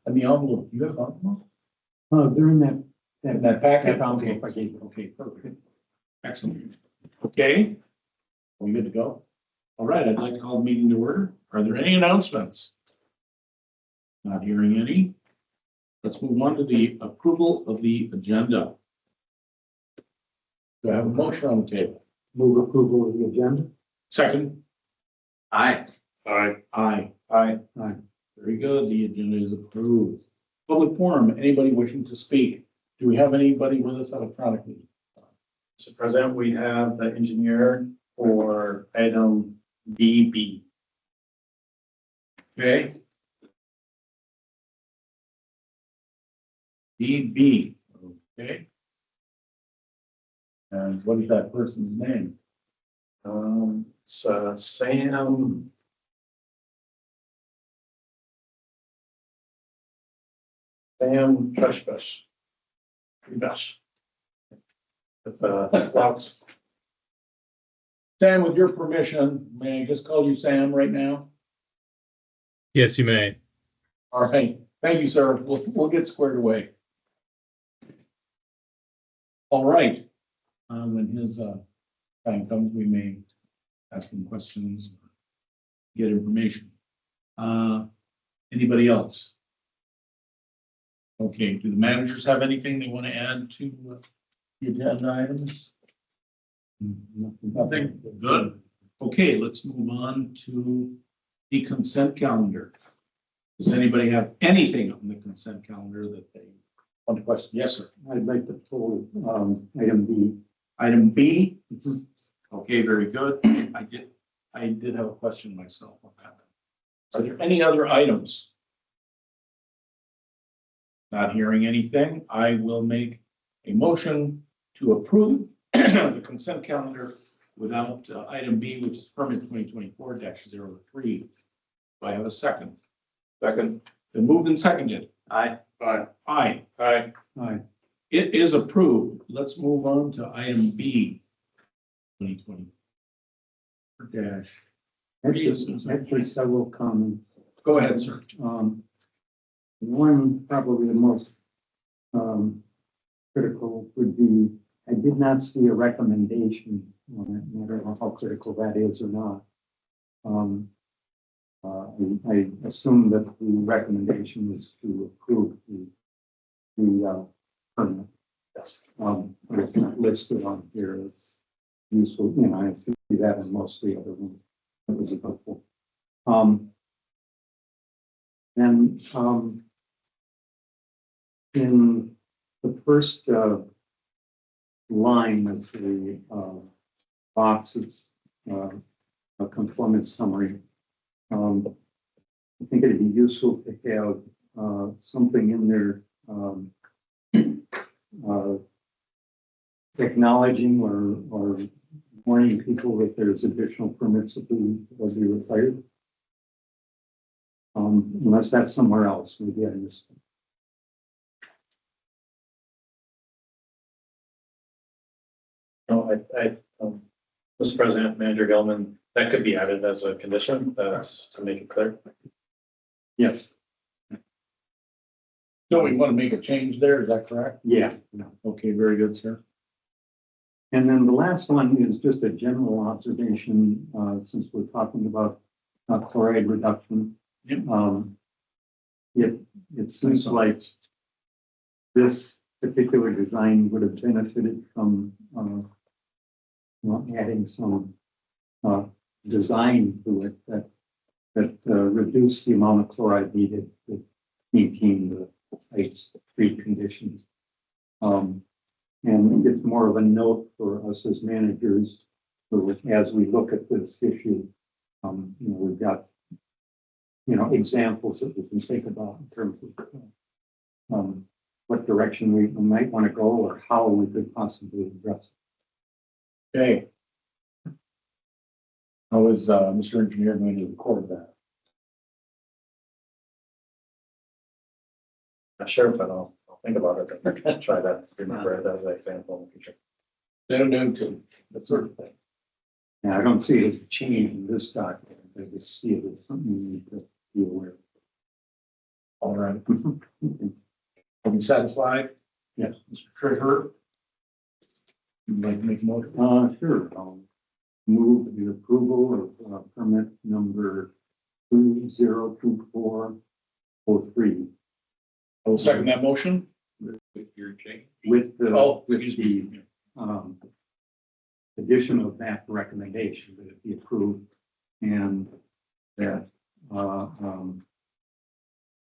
And the envelope, you have envelope? They're in That packet? that Okay, envelope I gave you. okay, perfect. Excellent. Okay. We good to go? All right, I'd like to call the meeting to order. Are there any announcements? Not hearing any. Let's move on to the approval of the agenda. Do I have a motion on the table? Move approval of the agenda. Second? Aye. Aye. Aye. Aye. Aye. Very good. The agenda is approved. Public forum, anybody wishing to speak? Do we have anybody with us electronically? Mr. President, we have the engineer for item DB. Okay. DB, okay. And what is that person's name? It's Sam. Sam Treshbush. With Laux. Sam, with your permission, may I just call you Sam right now? Yes, you may. All right, thank you, sir. We'll get squared away. All right. When his time comes, we may ask him questions, get information. Anybody else? Okay, do the managers have anything they want to add to the agenda items? Nothing? Good. Okay, let's move on to the consent calendar. Does anybody have anything on the consent calendar that they want to question? Yes, sir. I'd like to pull item B. Item B. Okay, very good. I did have a question myself on that. Are there any other items? Not hearing anything, I will make a motion to approve the consent calendar without item B, which is permit 2024-03. Do I have a second? Second. Been moved and seconded. Aye. Aye. Aye. Aye. Aye. It is approved. Let's move on to item B. 2020. Dash. Actually, several comments. Go ahead, sir. One, probably the most critical would be, I did not see a recommendation on it, no matter how critical that is or not. I assume that the recommendation is to approve the permit. Yes. But it's not listed on here. It's useful, I see that in most of the other ones. That was helpful. And in the first line of the box, it's a conformance summary. I think it'd be useful to have something in there acknowledging or warning people that there's additional permits that will be required. Unless that's somewhere else, maybe I missed it. No, Mr. President, Manager Gilman, that could be added as a condition, to make it clear. Yes. So we want to make a change there, is that correct? Yeah. Okay, very good, sir. And then the last one is just a general observation, since we're talking about chloride reduction. Yep. It seems like this particular design would have benefited from adding some design to it that reduce the amount of chloride needed to maintain the site-free conditions. And it's more of a note for us as managers, so as we look at this issue, we've got examples that we can think about in terms of what direction we might want to go or how we could possibly address it. Okay. How is Mr. Engineer going to record that? Not sure, but I'll think about it and try to remember it as an example in the future. They don't know to that sort of thing. Now, I don't see it as a change in this document. I just see it as something we need to be aware of. All right. good. Are you satisfied? Yes. Mr. Treasurer? You'd like to make a motion? Sure. I'll move the approval of permit number 202403 I will second that motion. With your change. with the, Oh, with excuse the, me. addition of that recommendation that it be approved and that,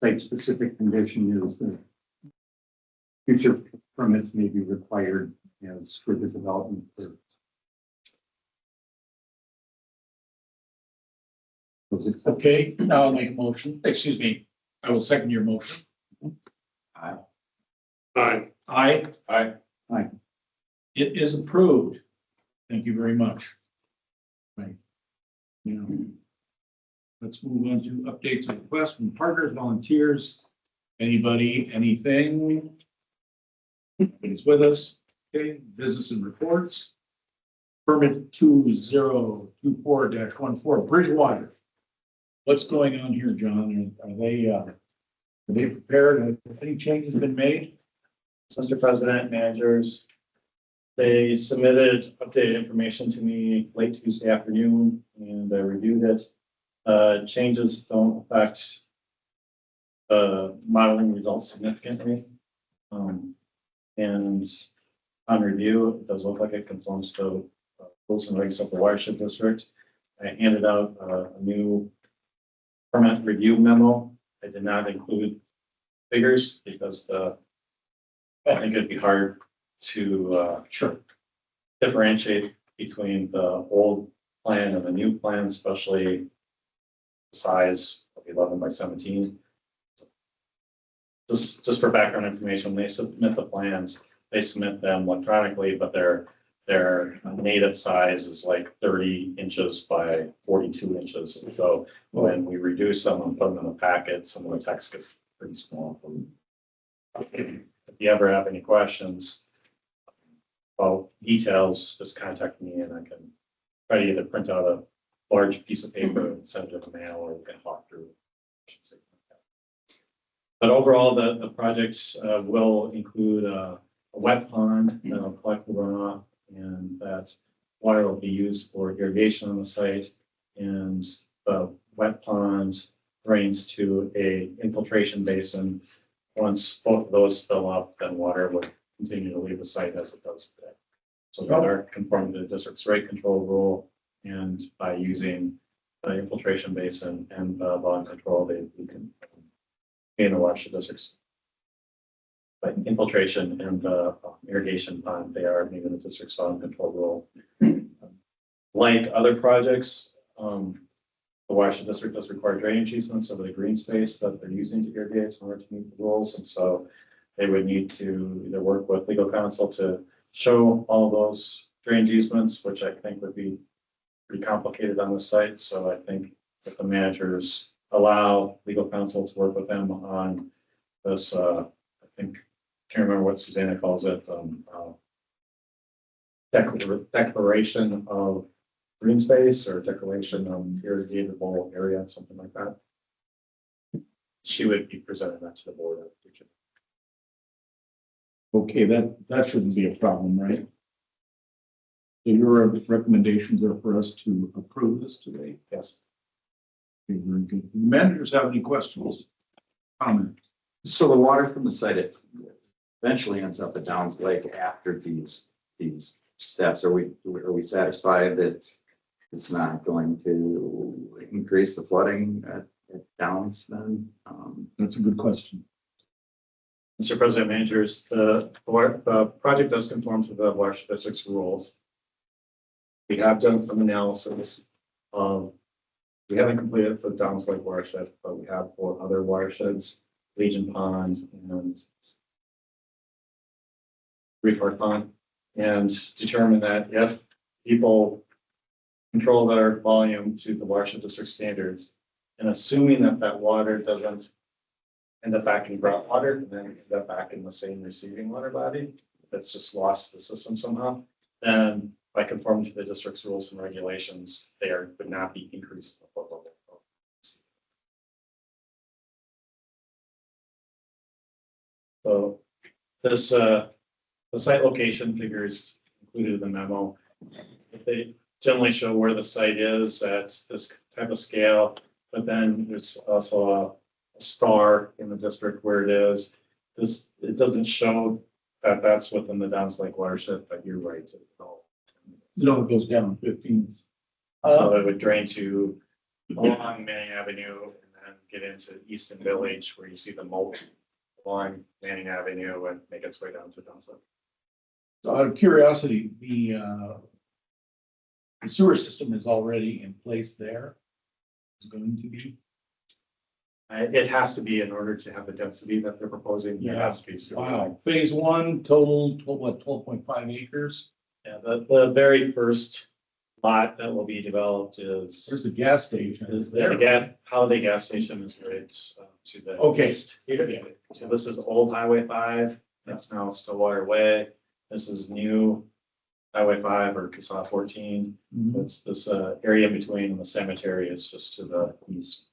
site-specific condition is that future permits may be required as for the development. Okay, now I'll make a motion. Excuse me. I will second your motion. Aye. Aye. Aye. Aye. Aye. It is approved. Thank you very much. Right. Now, let's move on to updates and requests from partners, volunteers, anybody, anything. Nobody's with us. Okay, business and reports. Permit 2024-14, Bridgewater. What's going on here, John? Are they prepared? Have any changes been made? Mr. President, managers, they submitted updated information to me late Tuesday afternoon and I reviewed it. Changes don't affect modeling results significantly. And on review, it does look like it conforms to rules and regs of the Watershed District. I handed out a new permit review memo. I did not include figures because I think it'd be hard to differentiate between the old plan and the new plan, especially the size of 11 by 17. Just for background information, when they submit the plans, they submit them electronically, but their native size is like 30 inches by 42 inches. So when we reduce them and put them in a packet, some of the text gets pretty small. If you ever have any questions about details, just contact me and I can try to either print out a large piece of paper and send it in the mail, or we can talk through. But overall, the project will include a wet pond that'll collect the runoff, and that water will be used for irrigation on the site. And the wet pond drains to a infiltration basin. Once both of those fill up, then water would continue to leave the site as it does today. So they are conforming to the district's rate control rule, and by using the infiltration basin and volume control, we can gain the Watershed District's. But infiltration and irrigation pond, they are meeting the district's volume control rule. Like other projects, the Watershed District does require drainage easements over the green space that they're using to irrigate in order to meet the rules. And so they would need to either work with legal counsel to show all of those drainage easements, which I think would be pretty complicated on the site. So I think if the managers allow legal counsel to work with them on this, I think, can't remember what Susanna calls it, declaration of green space or declaration of irrigatable area, something like that. She would be presenting that to the board. Okay, that shouldn't be a problem, right? So your recommendations are for us to approve this today? Yes. Okay, very good. Managers have any questions? Comments? So the water from the site, it eventually ends up at Downs Lake after these steps. Are we satisfied that it's not going to increase the flooding at Downs then? That's a good question. Mr. President, managers, the project does conform to the Watershed District's rules. We have done some analysis. We haven't completed for Downs Lake watershed, but we have for other watersheds, Legion Pond and Report Pond, and determined that if people control their volume to the Watershed District standards, and assuming that that water doesn't end up back in groundwater and then end up back in the same receiving water body that's just lost the system somehow, then by conforming to the district's rules and regulations, there would not be increased in the flood level. So this, the site location figures included in the memo. They generally show where the site is at this type of scale, but then there's also a star in the district where it is. This, it doesn't show that that's within the Downs Lake watershed, but you're right. So it goes down 15. So it would drain to along Manning Avenue and then get into Easton Village where you see the moat along Manning Avenue and make its way down to Downs Lake. So out of curiosity, the sewer system is already in place there. It's going to be. It has to be in order to have the density that they're proposing. There has to be. Wow. Phase one total, what, 12.5 acres? Yeah, the very first lot that will be developed is There's a gas station. the Holiday gas station is right to the. Okay. east. So this is old Highway 5. That's now Stillwater Way. This is new Highway 5 or Cassaw 14. Mhm. It's this area between the cemetery is just to the east.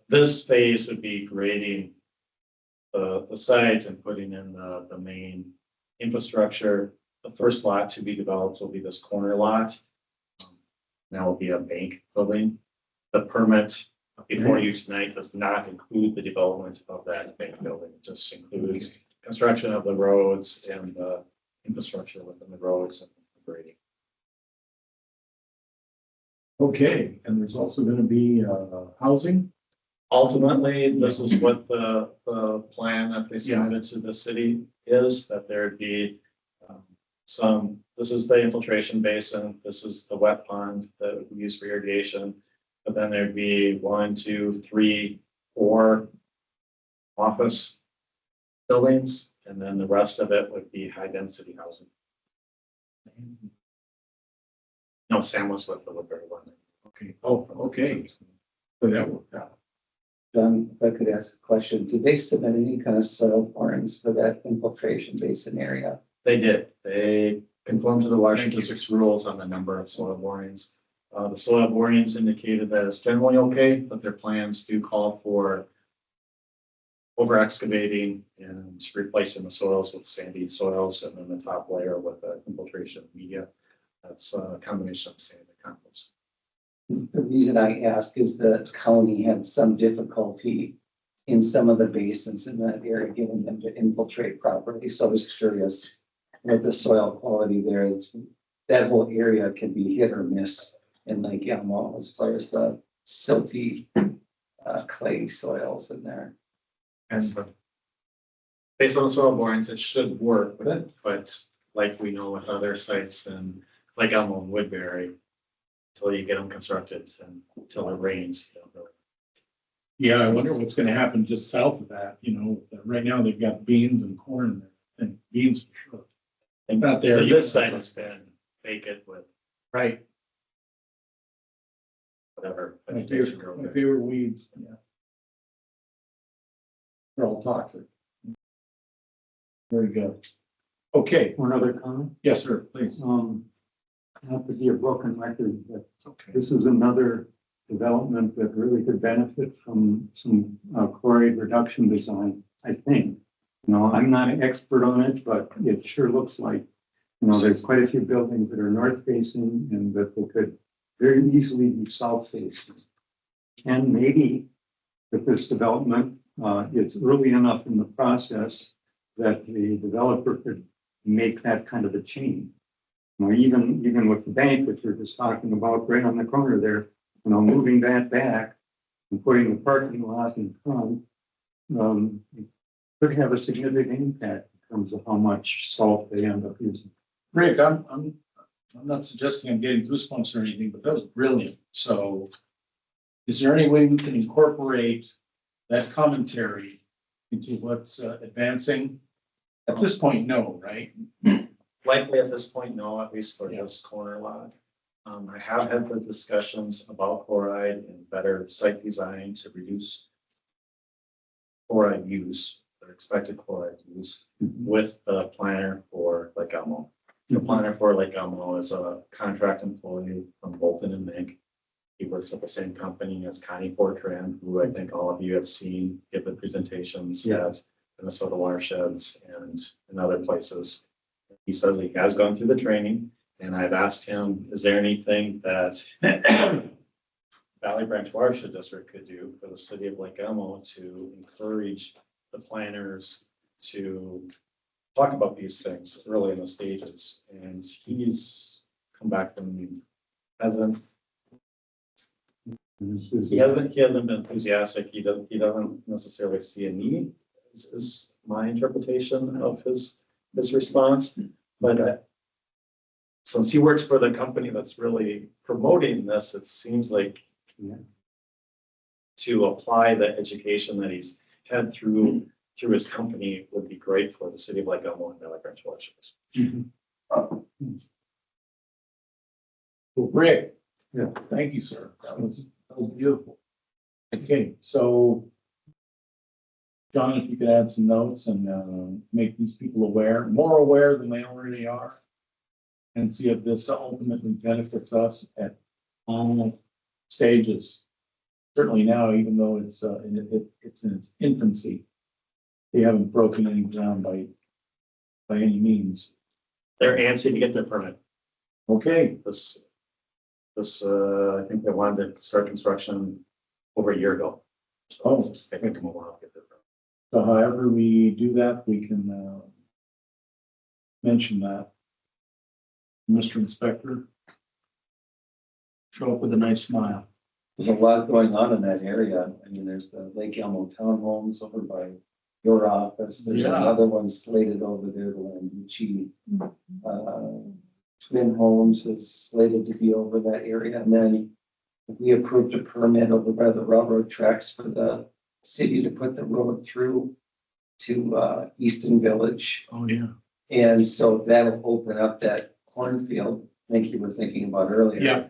This phase would be grading the site and putting in the main infrastructure. The first lot to be developed will be this corner lot. That will be a bank building. The permit before you tonight does not include the development of that bank building. It just includes construction of the roads and the infrastructure within the roads and grading. Okay, and there's also gonna be housing. Ultimately, this is what the plan that they submitted to the city is, that there'd be this is the infiltration basin, this is the wet pond that would be used for irrigation. But then there'd be 1, 2, 3, 4 office buildings, and then the rest of it would be high density housing. No, Sam was with the Woodbury one. Okay, oh, okay. So that worked out. John, if I could ask a question, did they submit any kind of soil borings for that infiltration basin area? They did. They conformed to the watershed district's rules on the number of soil borings. The soil borings indicated that it's generally okay, but their plans do call for over excavating and replacing the soils with sandy soils and then the top layer with the infiltration media. That's a combination of sand and compost. The reason I ask is the county had some difficulty in some of the basins in that area, getting them to infiltrate properly. So I was curious what the soil quality there is. That whole area can be hit or miss in Lake Elmo as far as the silty clay soils in there. And so based on the soil borings, it should work, but like we know with other sites and like Elmo and Woodbury, until you get them constructed and until it rains, you don't know. Yeah, I wonder what's gonna happen just south of that, you know, right now they've got beans and corn there, and beans for sure. And Not there. this site has been vacant with Right, whatever. my vegetation growth there. favorite weeds, yeah. They're all toxic. Very good. Okay, One other comment, yes, sir, please. not to be a broken record, but It's okay. this is another development that really could benefit from some chloride reduction design, I think. You know, I'm not an expert on it, but it sure looks like, you know, there's quite a few buildings that are north facing and that they could very easily be south facing. And maybe with this development, it's early enough in the process that the developer could make that kind of a change. You know, even with the bank, which we're just talking about right on the corner there, you know, moving that back and putting the parking lot in front, could have a significant impact in terms of how much salt they end up using. Rick, I'm not suggesting I'm getting goosebumps or anything, but that was brilliant. So is there any way we can incorporate that commentary into what's advancing? At this point, no, right? Likely at this point, no, at least for this corner lot. I have had the discussions about chloride and better site design to reduce chloride use, or expected chloride use with the planner for Lake Elmo. The planner for Lake Elmo is a contract employee from Bolton and Mink. He works at the same company as Connie Fortran, who I think all of you have seen give the presentations at Minnesota Watersheds and in other places. He says he has gone through the training, and I've asked him, is there anything that Valley Branch Watershed District could do for the city of Lake Elmo to encourage the planners to talk about these things early in the stages? And he's come back and hasn't he hasn't been enthusiastic. He doesn't necessarily see a need, is my interpretation of his response. But since he works for the company that's really promoting this, it seems like to apply the education that he's had through his company would be great for the city of Lake Elmo and Valley Branch Watersheds. Well, great. Yeah. Thank you, sir. That was beautiful. Okay, so John, if you could add some notes and make these people more aware than they already are, and see if this ultimately benefits us at all stages. Certainly now, even though it's in its infancy, they haven't broken any ground by any means. They're antsy to get their permit. Okay, I think they wanted to start construction over a year ago. So it's taking them a while to get their permit. so however we do that, we can mention that. Mr. Inspector, show up with a nice smile. There's a lot going on in that area. I mean, there's the Lake Elmo Townhomes over by your office. There's Yeah. another one slated over there, the Lambucci. Twin Homes is slated to be over that area. And then we approved a permit over by the railroad tracks for the city to put the road through to Easton Village. Oh, yeah. And so that'll open up that cornfield, I think you were thinking about earlier. Yeah.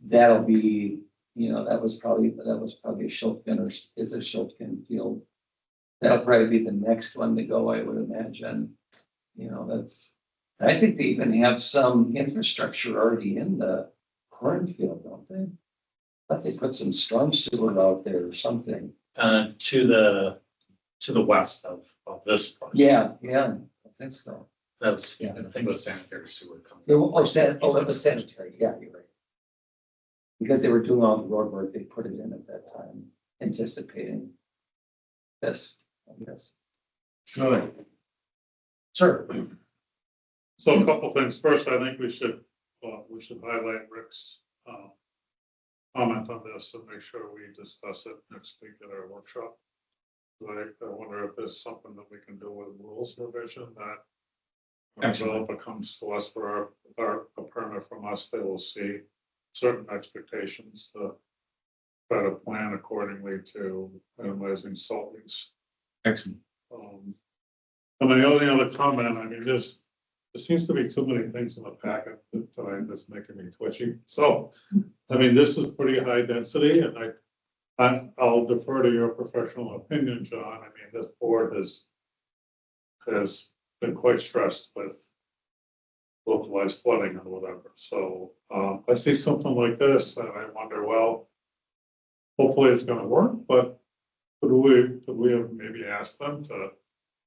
That'll be, that was probably a Schiltgen or is a Schiltgen field. That'll probably be the next one to go, I would imagine. I think they even have some infrastructure already in the cornfield, don't they? I thought they put some storm sewer out there or something. To the west of this parcel. Yeah, I think so. That was, I think it was sanitary sewer coming. That was sanitary, yeah, you're right. Because they were doing all the road work, they put it in at that time, anticipating this, I guess. Good. Sure. So a couple things. First, I think we should highlight Rick's comment on this and make sure we discuss it next week at our workshop. I wonder if there's something that we can do with rules revision that when a developer comes to us for a permit from us, they will see certain expectations to try to plan accordingly to minimizing salt use. Excellent. And the only other comment, I mean, there seems to be too many things in the packet tonight that's making me twitchy. So, I mean, this is pretty high density, and I'll defer to your professional opinion, John. I mean, this board has been quite stressed with localized flooding and whatever. So I see something like this, and I wonder, well, hopefully it's going to work, but could we have maybe asked them to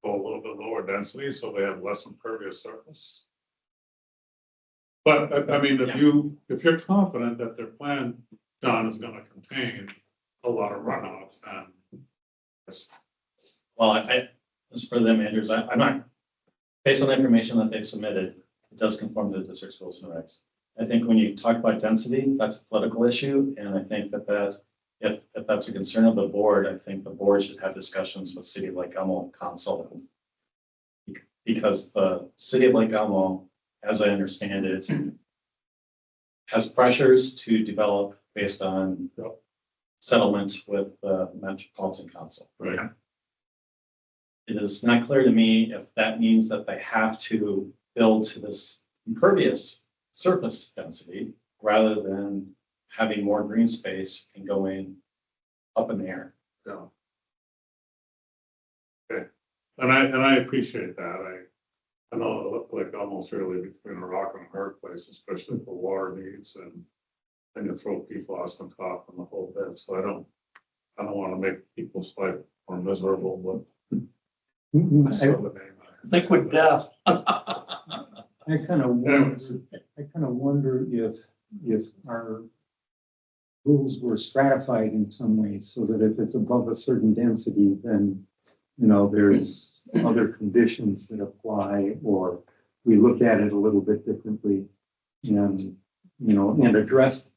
go a little bit lower density so they have less impervious surface? But I mean, if you're confident that their plan, John, is going to contain a lot of runoff, and Well, as for them, Andrews, I'm not, based on the information that they've submitted, it does conform to the district's rules and regs. I think when you talk about density, that's a political issue, and I think that if that's a concern of the board, I think the board should have discussions with City of Lake Elmo Council. Because the City of Lake Elmo, as I understand it, has pressures to develop based on settlement with the Metropolitan Council. right. It is not clear to me if that means that they have to build to this impervious surface density rather than having more green space and going up in the air. Yeah. Okay, and I appreciate that. I know it looked like almost really between a rock and a hard place, especially for water needs and and you throw PFAS on top and the whole bit, so I don't wanna make people's life more miserable, but. I saw the name. Liquid death. I kind of wonder if our rules were stratified in some ways, so that if it's above a certain density, then, you know, there's other conditions that apply, or we look at it a little bit differently and, you know, and address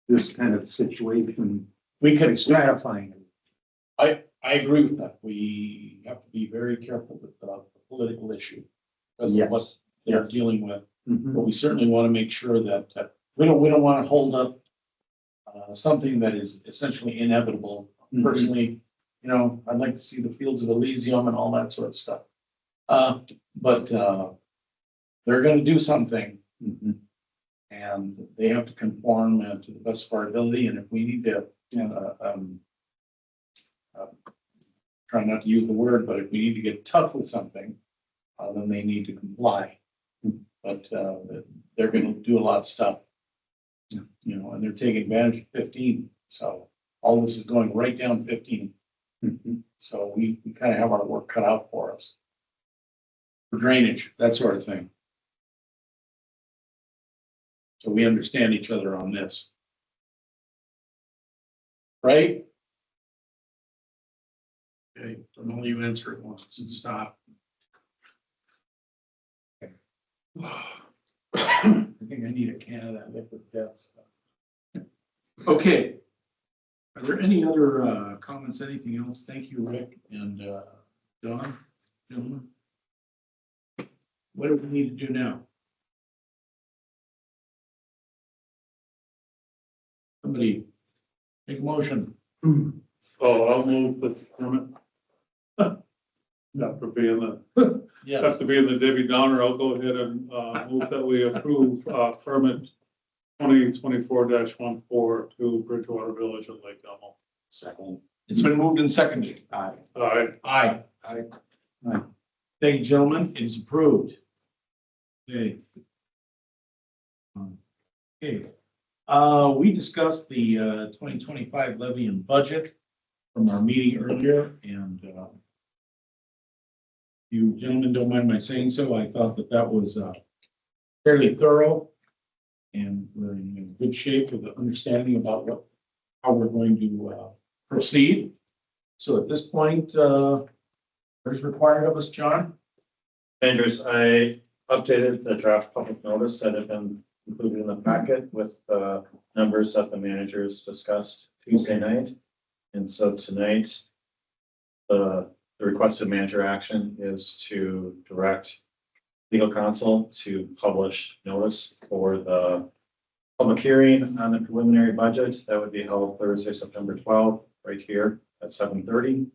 this kind of situation We by could, stratifying it. I agree with that. We have to be very careful with the political issue. Because of Yes. what they're dealing with, Mhm. but we certainly want to make sure that, we don't want to hold up something that is essentially inevitable. Mhm. Personally, you know, I'd like to see the fields of Elysium and all that sort of stuff. But they're gonna do something. Mhm. And they have to conform to the best of our ability, and if we need to, try not to use the word, but if we need to get tough with something, then they need to comply. But they're gonna do a lot of stuff. You know, and they're taking advantage of 15, so all this is going right down 15. Mhm. So we kind of have our work cut out for us. For drainage, that sort of thing. So we understand each other on this. Right? Okay, don't only you answer it once and stop. Okay. I think I need a can of that liquid death stuff. Okay. Are there any other comments, anything else? Thank you, Rick and Don, gentlemen. What do we need to do now? Somebody make a motion. Oh, I'll move the permit. After being Yeah, after being the Debbie Downer, I'll go ahead and move that we approve permit 2024-14 to Bridgewater Village in Lake Elmo. Second. it's been moved and seconded. Aye. Aye. Aye. Thank you, gentlemen. It is approved. Okay. Okay. We discussed the 2025 levy and budget from our meeting earlier, and you gentlemen don't mind my saying so, I thought that that was fairly thorough, and we're in good shape with the understanding about how we're going to proceed. So at this point, what is required of us, John? Andrews, I updated the draft public notice that had been included in the packet with the numbers that the managers discussed Tuesday night. And so tonight, the requested manager action is to direct legal counsel to publish notice for the public hearing on the preliminary budget. That would be held Thursday, September 12th, right here at 7:30.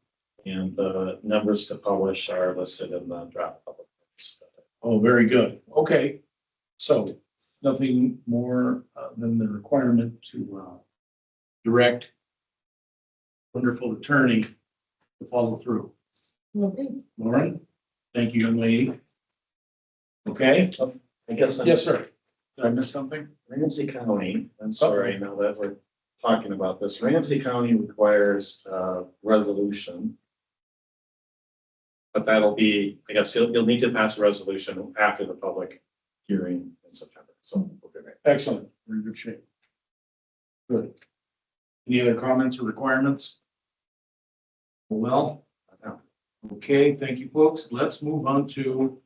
And the numbers to publish are listed in the draft public notice. Oh, very good. Okay. So nothing more than the requirement to direct wonderful attorney to follow through. Okay. Lauren, thank you, young lady. Okay, I guess. yes, sir. Did I miss something? Ramsey County, I'm sorry, now that we're talking about this, Ramsey County requires a resolution. But that'll be, I guess you'll need to pass a resolution after the public hearing in September, so. Okay. Excellent. We're in good shape. Good. Any other comments or requirements? Well, okay, thank you, folks. Let's move on to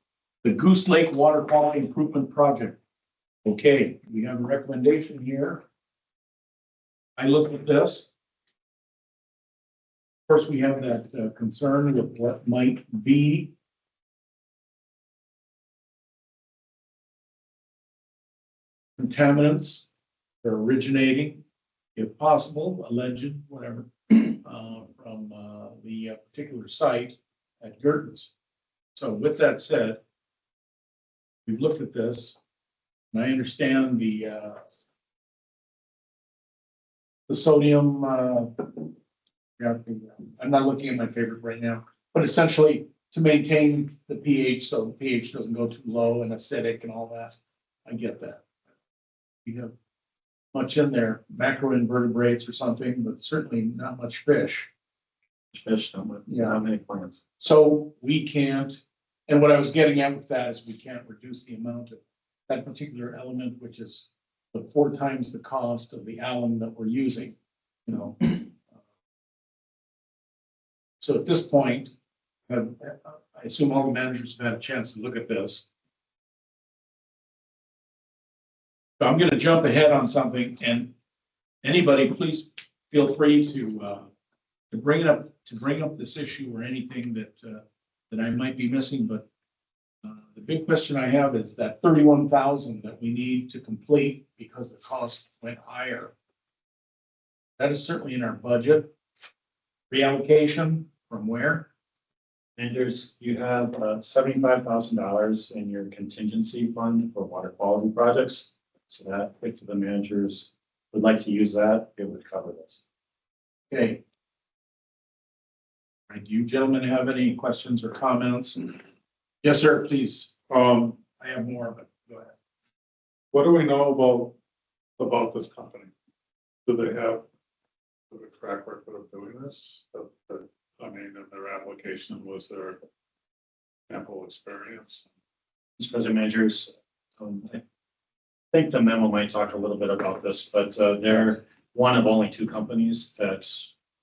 the Goose Lake Water Quality Improvement Project. Okay, we have a recommendation here. I looked at this. First, we have that concern with what might be contaminants that are originating, if possible, alleged, whatever, from the particular site at Gertens. So with that said, we've looked at this, and I understand the sodium, yeah, I'm not looking at my favorite right now, but essentially to maintain the pH, so the pH doesn't go too low and acidic and all that. I get that. We have much in there, macroinvertebrates or something, but certainly not much fish. Fish, not many plants. So we can't, and what I was getting at with that is we can't reduce the amount of that particular element, which is the 4 times the cost of the alum that we're using, you know. So at this point, I assume all the managers have had a chance to look at this. So I'm gonna jump ahead on something, and anybody, please feel free to bring up this issue or anything that I might be missing, but the big question I have is that 31,000 that we need to complete because the cost went higher. That is certainly in our budget. Reallocation from where? And you have $75,000 in your contingency fund for water quality projects. So that if the managers would like to use that, it would cover this. Okay. All right, do you gentlemen have any questions or comments? Yes, sir, please. I have more, but go ahead. What do we know about this company? Do they have a track record of doing this? I mean, in their application, was there ample experience? Mr. President, managers, I think the memo might talk a little bit about this, but they're one of only 2 companies that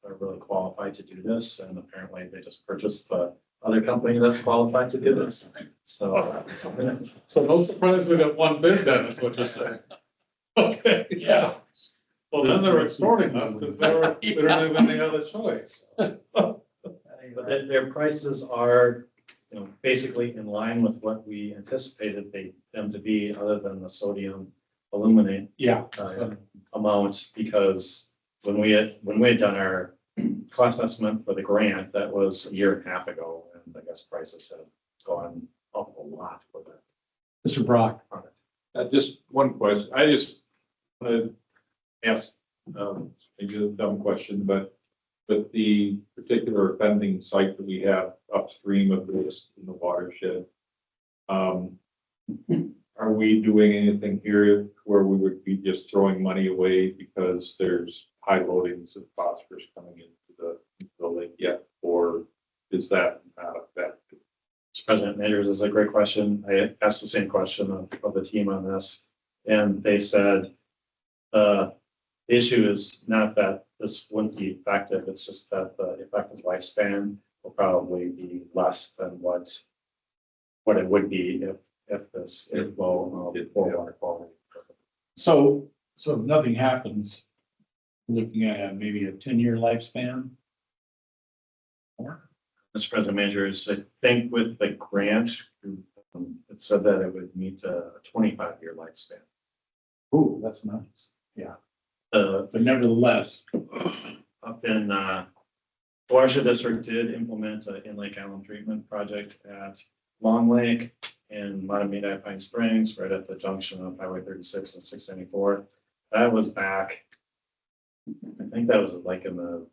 are really qualified to do this, and apparently they just purchased the other company that's qualified to do this. So, So no surprise we got one bid then, is what you're saying. Okay. Yeah. Well, then they're extorting us because we don't have any other choice. but their prices are, you know, basically in line with what we anticipated them to be, other than the sodium aluminate Yeah. amount, because when we had done our cost estimate for the grant, that was a year and a half ago, and I guess prices have gone up a lot for that Mr. Brock. product. Just one question. I just want to ask, maybe a dumb question, but the particular offending site that we have upstream of this in the watershed, are we doing anything here where we would be just throwing money away because there's high loadings of phosphorus coming into the lake yet, or is that not effective? Mr. President, Majors, is a great question. I asked the same question of the team on this, and they said the issue is not that this wouldn't be effective, it's just that the effective lifespan will probably be less than what it would be if this low poor water quality. So if nothing happens, looking at maybe a 10-year lifespan? Or? Mr. President, Managers, I think with the grant, it said that it would meet a 25-year lifespan. Ooh, that's nice. Yeah, But but nevertheless, up in Watershed District did implement an in-lake alum treatment project at Long Lake and Matamidi Pine Springs, right at the junction of Highway 36 and 694. That was back, I think that was like in the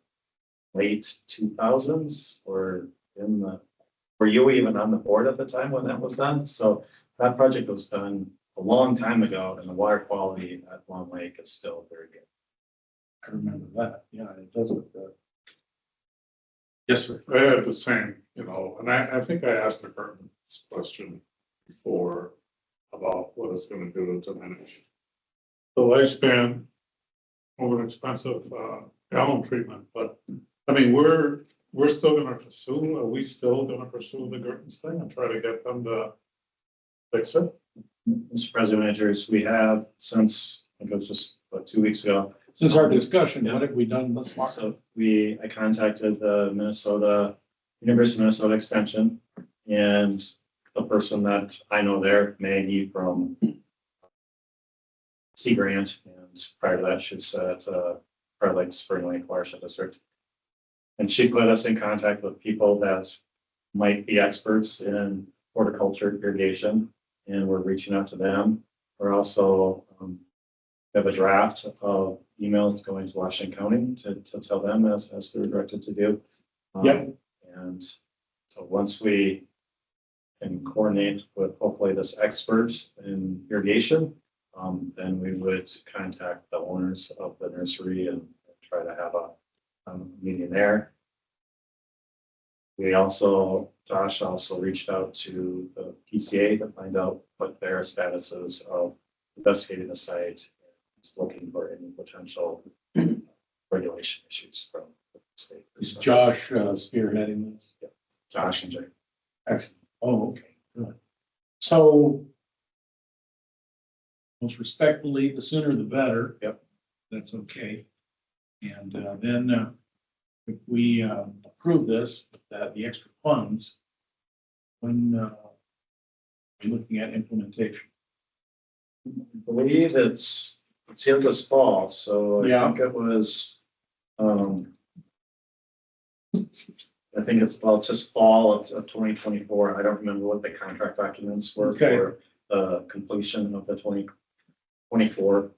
late 2000s, or were you even on the board at the time when that was done? So that project was done a long time ago, and the water quality at Long Lake is still very good. I remember that. Yeah, it does look good. Yes, sir. I had the same, and I think I asked the current question before about what it's gonna do to diminish the lifespan of an expensive alum treatment, but I mean, we're still gonna pursue, are we still gonna pursue the Gertens thing and try to get them to fix it? Mr. President, Managers, we have since, I think it was just about 2 weeks ago. Since our discussion, what have we done thus far? So I contacted the University of Minnesota Extension, and the person that I know there, Maggie from Sea Grant, and prior to that, she was at Prior Lake Spring Lake Watershed District. And she put us in contact with people that might be experts in horticulture irrigation, and we're reaching out to them. We're also have a draft of emails going to Washington County to tell them as we were directed to do. Yep. And so once we can coordinate with hopefully this expert in irrigation, then we would contact the owners of the nursery and try to have a meeting there. Josh also reached out to the PCA to find out what their status is of investigating the site. Just looking for any potential regulation issues from the state. Is Josh spearheading this? Josh and Jay. Excellent. Oh, okay, good. So most respectfully, the sooner the better. Yep. That's okay. And then if we approve this, that the extra funds, when we're looking at implementation. I believe it's in this fall, so Yeah. I think it was, I think it's just fall of 2024. I don't remember what the contract documents were Okay. for the completion of the 2024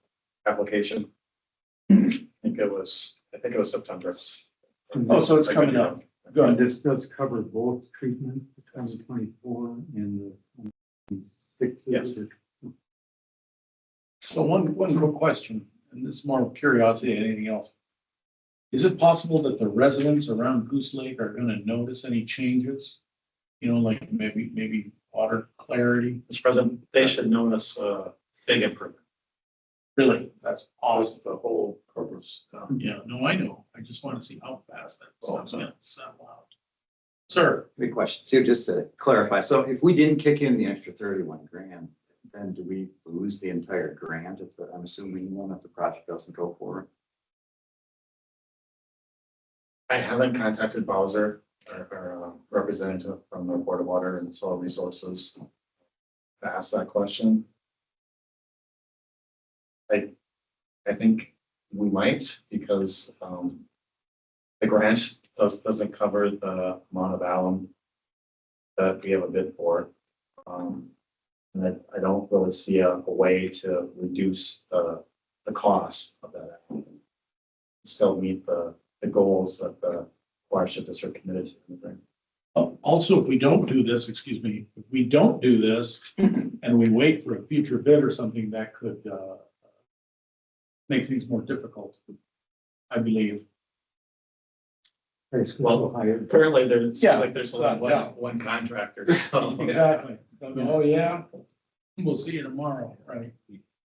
application. I think it was September. Oh, so it's coming up. And Good. this does cover both treatment, 2024 and the 26. Yes. So one quick question, and this is more curiosity than anything else. Is it possible that the residents around Goose Lake are gonna notice any changes? You know, like maybe water clarity? This present, they should notice a big improvement. Really? That's That's the whole purpose. Yeah, no, I know. I just want to see how fast that stuff's gonna settle out. Sir, Good question. So just to clarify, so if we didn't kick in the extra 31 grand, then do we lose the entire grant if I'm assuming one if the project doesn't go forward? I haven't contacted Bowser, our representative from the Board of Water and Soil Resources to ask that question. I think we might, because the grant doesn't cover the amount of alum that we have a bid for. And I don't really see a way to reduce the cost of that alum. Still meet the goals that the Watershed District committed to. also, if we don't do this, excuse me, if we don't do this and we wait for a future bid or something, that could make things more difficult, I believe. Well, higher. currently there seems Yeah, like there's only yeah. one contractor, so. Exactly. Oh, yeah. We'll see you tomorrow, right?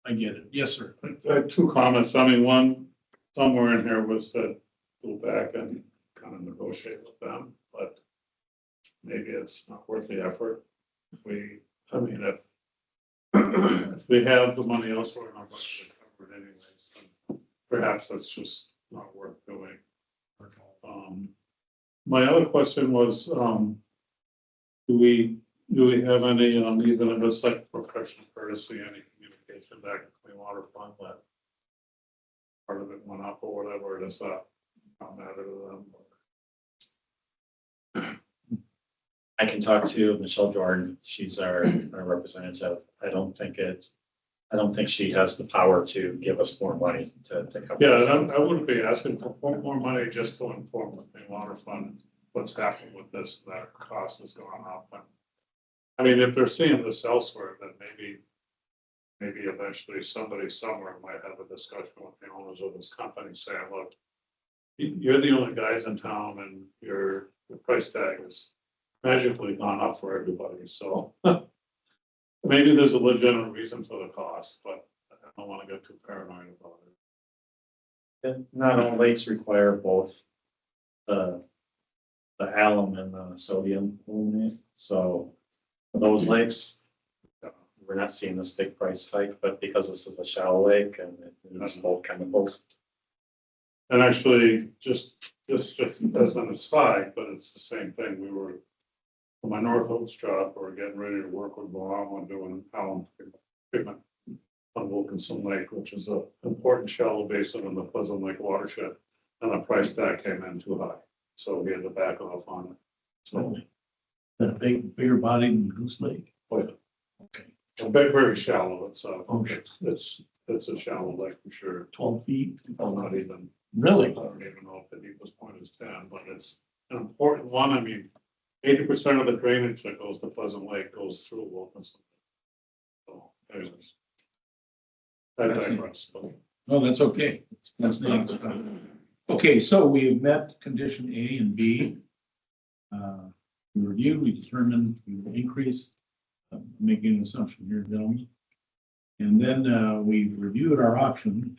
I get it. Yes, sir. I have two comments. I mean, one, somewhere in here was to go back and kind of negotiate with them, but maybe it's not worth the effort. If we have the money elsewhere, not going to cover it anyways, then perhaps that's just not worth doing. My other question was, do we have any, even if it's like professional courtesy, any communication back to Clean Water Fund that part of it went up or whatever, does that not matter to them? I can talk to Michelle Jordan. She's our representative. I don't think she has the power to give us more money to cover. Yeah, this. I wouldn't be asking for more money just to inform the Clean Water Fund what's happening with this, that cost has gone up. I mean, if they're seeing this elsewhere, then maybe eventually somebody somewhere might have a discussion with the owners of this company saying, look, you're the only guys in town and your price tag has magically gone up for everybody, so maybe there's a legitimate reason for the cost, but I don't want to get too paranoid about it. And not all lakes require both the alum and the sodium aluminate. So for those lakes, we're not seeing this big price hike, but because this is a shallow lake and it needs both chemicals. And actually, just as an aside, but it's the same thing, we were, for my North Oaks job, we're getting ready to work with Boam on doing alum treatment on Wilkinson Lake, which is an important shallow basin in the Pleasant Lake watershed, and the price tag came in too high, so we had to back off on it. So, That bigger body than Goose Lake. oh yeah, Okay, very shallow, Oh, sure. it's a shallow lake for sure. 12 feet. Well, not even, I Really? don't even know if the deepest point is 10, but it's an important one. I mean, 80% of the drainage that goes to Pleasant Lake goes through Wilkinson. So anyways, I digress, but No, that's okay. That's not. Okay, so we have met condition A and B. We reviewed, we determined we will increase, making an assumption here, gentlemen. And then we reviewed our option,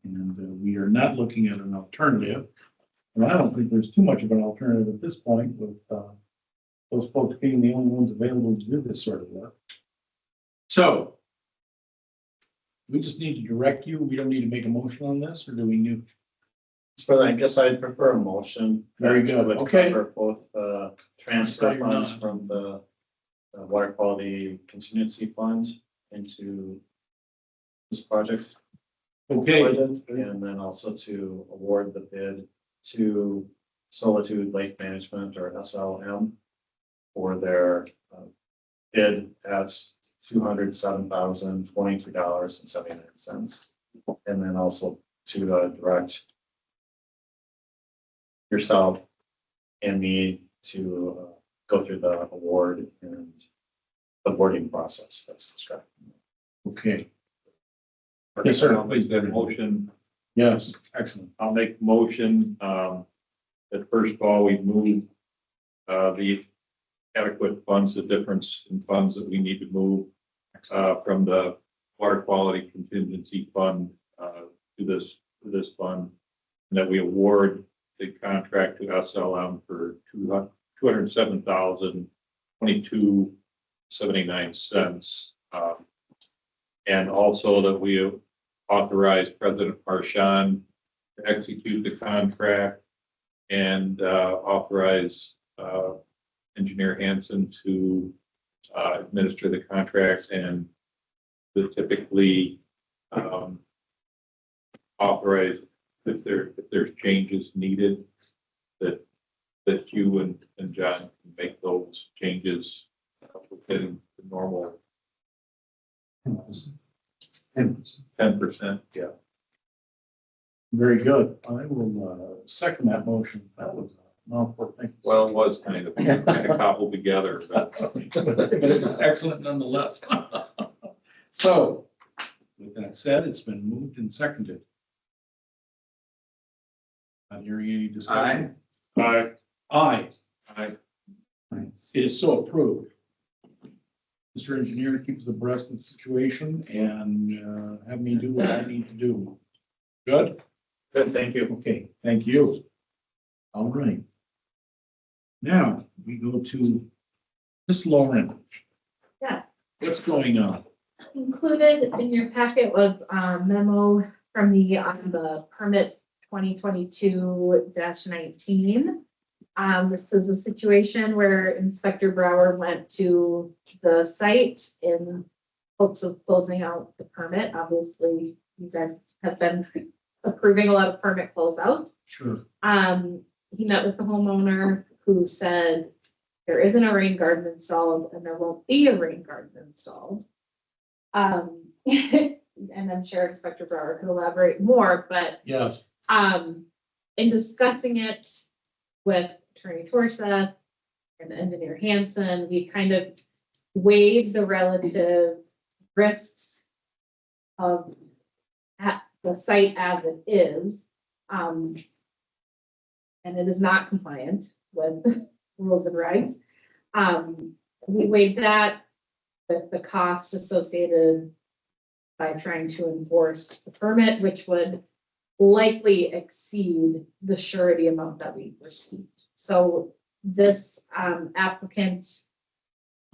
and we are not looking at an alternative. And I don't think there's too much of an alternative at this point with those folks being the only ones available to do this sort of work. So we just need to direct you. We don't need to make a motion on this, or do we need? So I guess I'd prefer a motion. Very good. That would Okay. cover both transfer Sorry, you're funds not. from the water quality contingency fund into this project Okay, budget, and then also to award the bid to Solitude Lake Management, or SLM, for their bid at $207,022.79. And then also to direct yourself and me to go through the award and the boarding process that's described. okay. Yes, sir. Please, that motion, Yes, excellent. I'll make the motion, that first of all, we move, the adequate funds, the difference in funds that we need to move, from the water quality contingency fund, to this fund. And that we award the contract to SLM for $207,022.79. And also that we authorize President Marchand to execute the contract and authorize Engineer Hansen to administer the contract, and to typically authorize if there's changes needed, that you and John can make those changes within the normal 10%. Yeah. Very good. I will second that motion. That was a mouthful. Thank you. Well, it was kind of cobbled together, but But it was excellent nonetheless. So, with that said, it's been moved and seconded. Not hearing any discussion? I, Aye. I It is so approved. Mr. Engineer keeps abreast of the situation and have me do what I need to do. Good? Good, thank you. Okay, thank you. All right. Now, we go to Miss Lauren. Yeah. What's going on? Included in your packet was a memo from the permit 2022-19. This is a situation where Inspector Brower went to the site in hopes of closing out the permit. Obviously, you guys have been approving a lot of permit closeouts. Sure. He met with the homeowner who said there isn't a rain garden installed and there won't be a rain garden installed. And I'm sure Inspector Brower could elaborate more, but Yes. in discussing it with Attorney Forsyth and Engineer Hansen, we kind of weighed the relative risks of the site as it is. And it is not compliant with rules and regs. We weighed that with the cost associated by trying to enforce the permit, which would likely exceed the surety amount that we received. So this applicant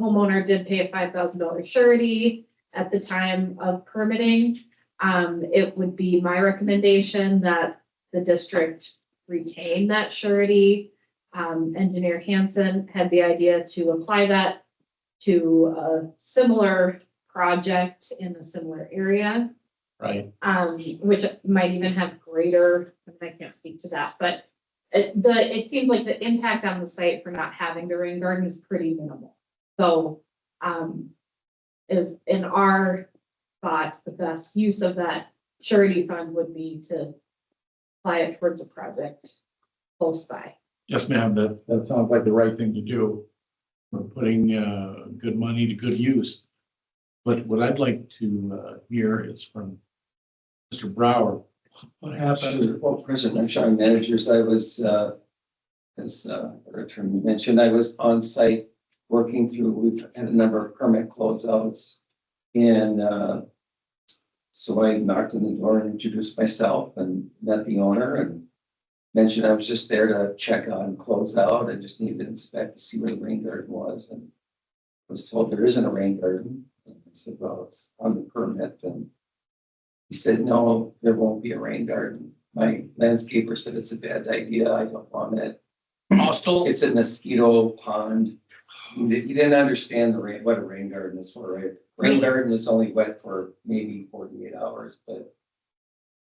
homeowner did pay a $5,000 surety at the time of permitting. It would be my recommendation that the district retain that surety. Engineer Hansen had the idea to apply that to a similar project in a similar area. Right. Which might even have greater, I can't speak to that, but it seems like the impact on the site for not having the rain garden is pretty minimal. So, is in our thoughts, the best use of that surety fund would be to apply it towards a project close by. Yes, ma'am. That sounds like the right thing to do. We're putting good money to good use. But what I'd like to hear is from Mr. Brower, what happened? Sure. Well, President, I'm showing managers, I was, as, our attorney mentioned, I was on site working through, we've had a number of permit closeouts. And, so I knocked on the door and introduced myself and met the owner and mentioned I was just there to check on closeout. I just needed to inspect to see where the rain garden was, and I was told there isn't a rain garden. And I said, well, it's on the permit, and he said, no, there won't be a rain garden. My landscaper said it's a bad idea. I don't want it. Hostile? It's a mosquito pond. He didn't understand the rain, what a rain garden is for, right? Rain garden is only wet for maybe 48 hours, but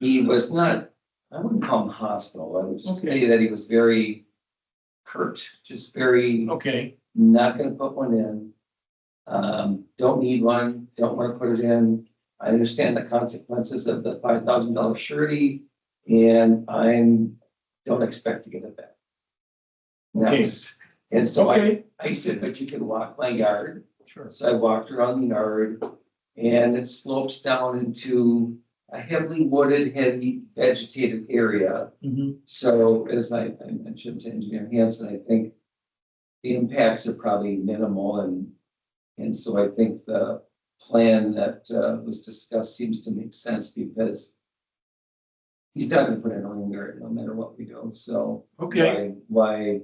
he was not, I wouldn't call him hostile. I would just say that he was very curt, just very Okay, not gonna put one in. Don't need one, don't wanna put it in. I understand the consequences of the $5,000 surety, and don't expect to get it back. And that Okay. was- And so okay, I said, but you can walk my yard. sure. So I walked around the yard, and it slopes down into a heavily wooded, heavy vegetated area. Mhm. So as I mentioned to Engineer Hanson, I think the impacts are probably minimal, and so I think the plan that was discussed seems to make sense, because he's not gonna put in a rain garden no matter what we do, so. Okay. Why,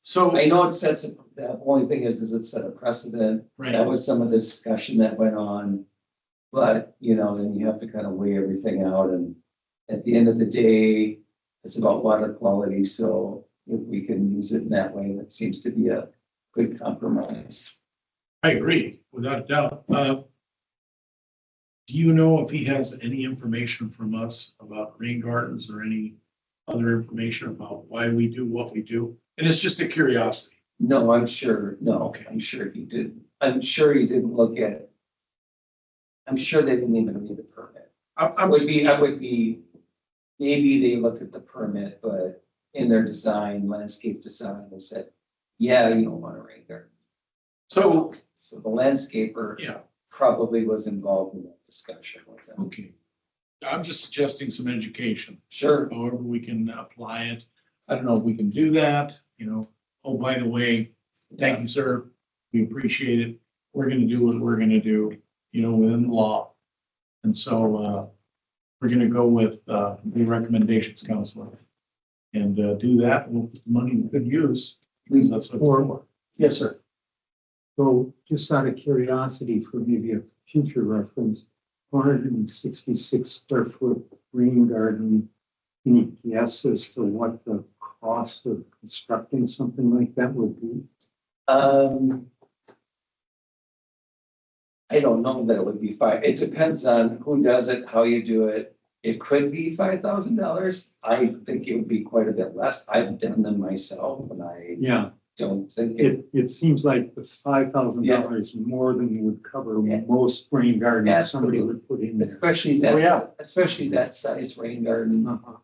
So, I know it sets, the only thing is it set a precedent. That right, was some of the discussion that went on. But, then you have to kind of weigh everything out, and at the end of the day, it's about water quality, so if we can use it in that way, that seems to be a good compromise. I agree, without a doubt. Do you know if he has any information from us about rain gardens or any other information about why we do what we do? And it's just a curiosity. No, I'm sure, no, Okay. I'm sure he did. I'm sure he didn't look at it. I'm sure they didn't even read the permit. I would be, maybe they looked at the permit, but in their design, landscape design, they said, yeah, you don't want a rain garden. So, So the landscaper yeah, probably was involved in that discussion with them. okay. I'm just suggesting some education, Sure, however we can apply it. I don't know if we can do that, Oh, by the way, thank you, sir. We appreciate it. We're gonna do what we're gonna do, within the law. And so, we're gonna go with, the recommendations, Counselor. And, do that. We'll put the money we could use, because that's what it's for. Yes, sir. So just out of curiosity, for maybe a future reference, 466 square foot rain garden, any guesses for what the cost of constructing something like that would be? I don't know that it would be five. It depends on who does it, how you do it. It could be $5,000. I think it would be quite a bit less. I've done them myself, and I Yeah, don't think it. it seems like the $5,000 more than would cover Yeah. most rain gardens somebody Absolutely. would put in there. Especially Oh, yeah. that, especially that size rain garden. Uh-huh.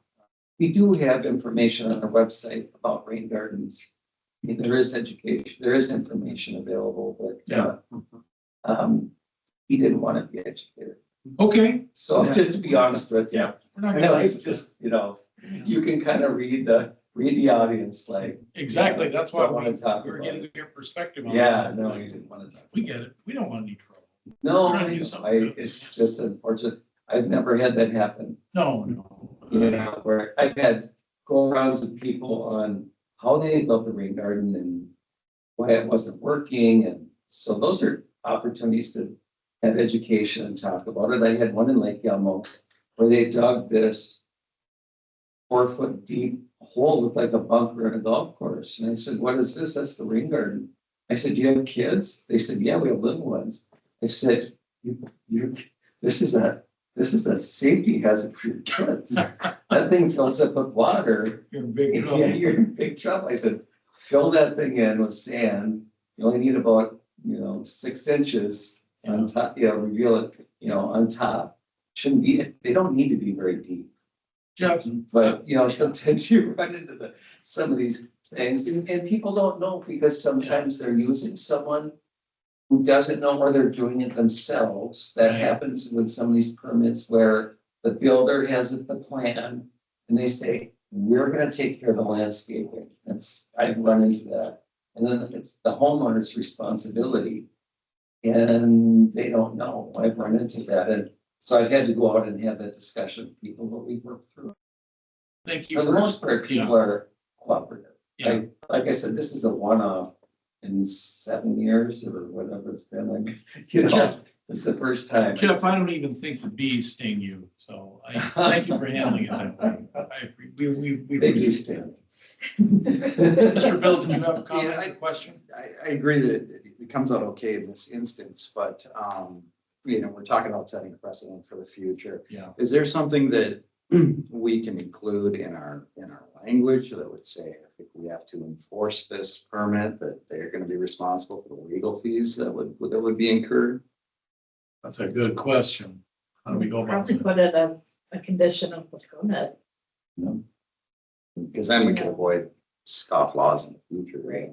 We do have information on our website about rain gardens. I mean, there is education, there is information available, but, he didn't want to be educated. Okay. So Yeah. just to be honest with you, Yeah. We're not I know gonna, it's just, you can kind of read the audience like. exactly, that's why Don't wanna talk we're about getting your perspective on it. Yeah, no, you didn't want to talk. We get it. We don't want any trouble. No, We're trying to do something I, good. it's just unfortunate. I've never had that happen. No. Where I've had go-arounds of people on how they built the rain garden and why it wasn't working. And so those are opportunities to have education and talk about it. I had one in Lake Elmo where they dug this 4 foot deep hole, looked like a bunker in a golf course. And I said, what is this? That's the rain garden. I said, do you have kids? They said, yeah, we have little ones. I said, this is a safety hazard for your kids. That thing fills up with water. You're in big Yeah, trouble. you're in big trouble. I said, fill that thing in with sand. You only need about, 6 inches on top, reveal it, on top. Shouldn't be, they don't need to be very deep. Jeff, But, sometimes you run into some of these things and people don't know because sometimes they're using someone who doesn't know, or they're doing it themselves. That Right. happens with some of these permits where the builder has the plan, and they say, we're gonna take care of the landscaping. I've run into that. And then it's the homeowner's responsibility. And they don't know. I've run into that. And so I've had to go out and have that discussion with people, but we've worked through. Thank you. For the most part, people are cooperative. Yeah. Like I said, this is a one-off in 7 years or whatever it's been like, you know, it's the first time. Jeff, I don't even think the bees sting you, so I thank you for handling it that way. We They do stand. Mr. Bill, did you have a comment Yeah, or question? I agree that it comes out okay in this instance, but, we're talking about setting a precedent for the future. Yeah. Is there something that we can include in our language that would say, if we have to enforce this permit, that they're gonna be responsible for the legal fees that would be incurred? That's a good question. How do we go about Probably that? put it as a condition of the permit. Because then we could avoid scoff laws in the future, right?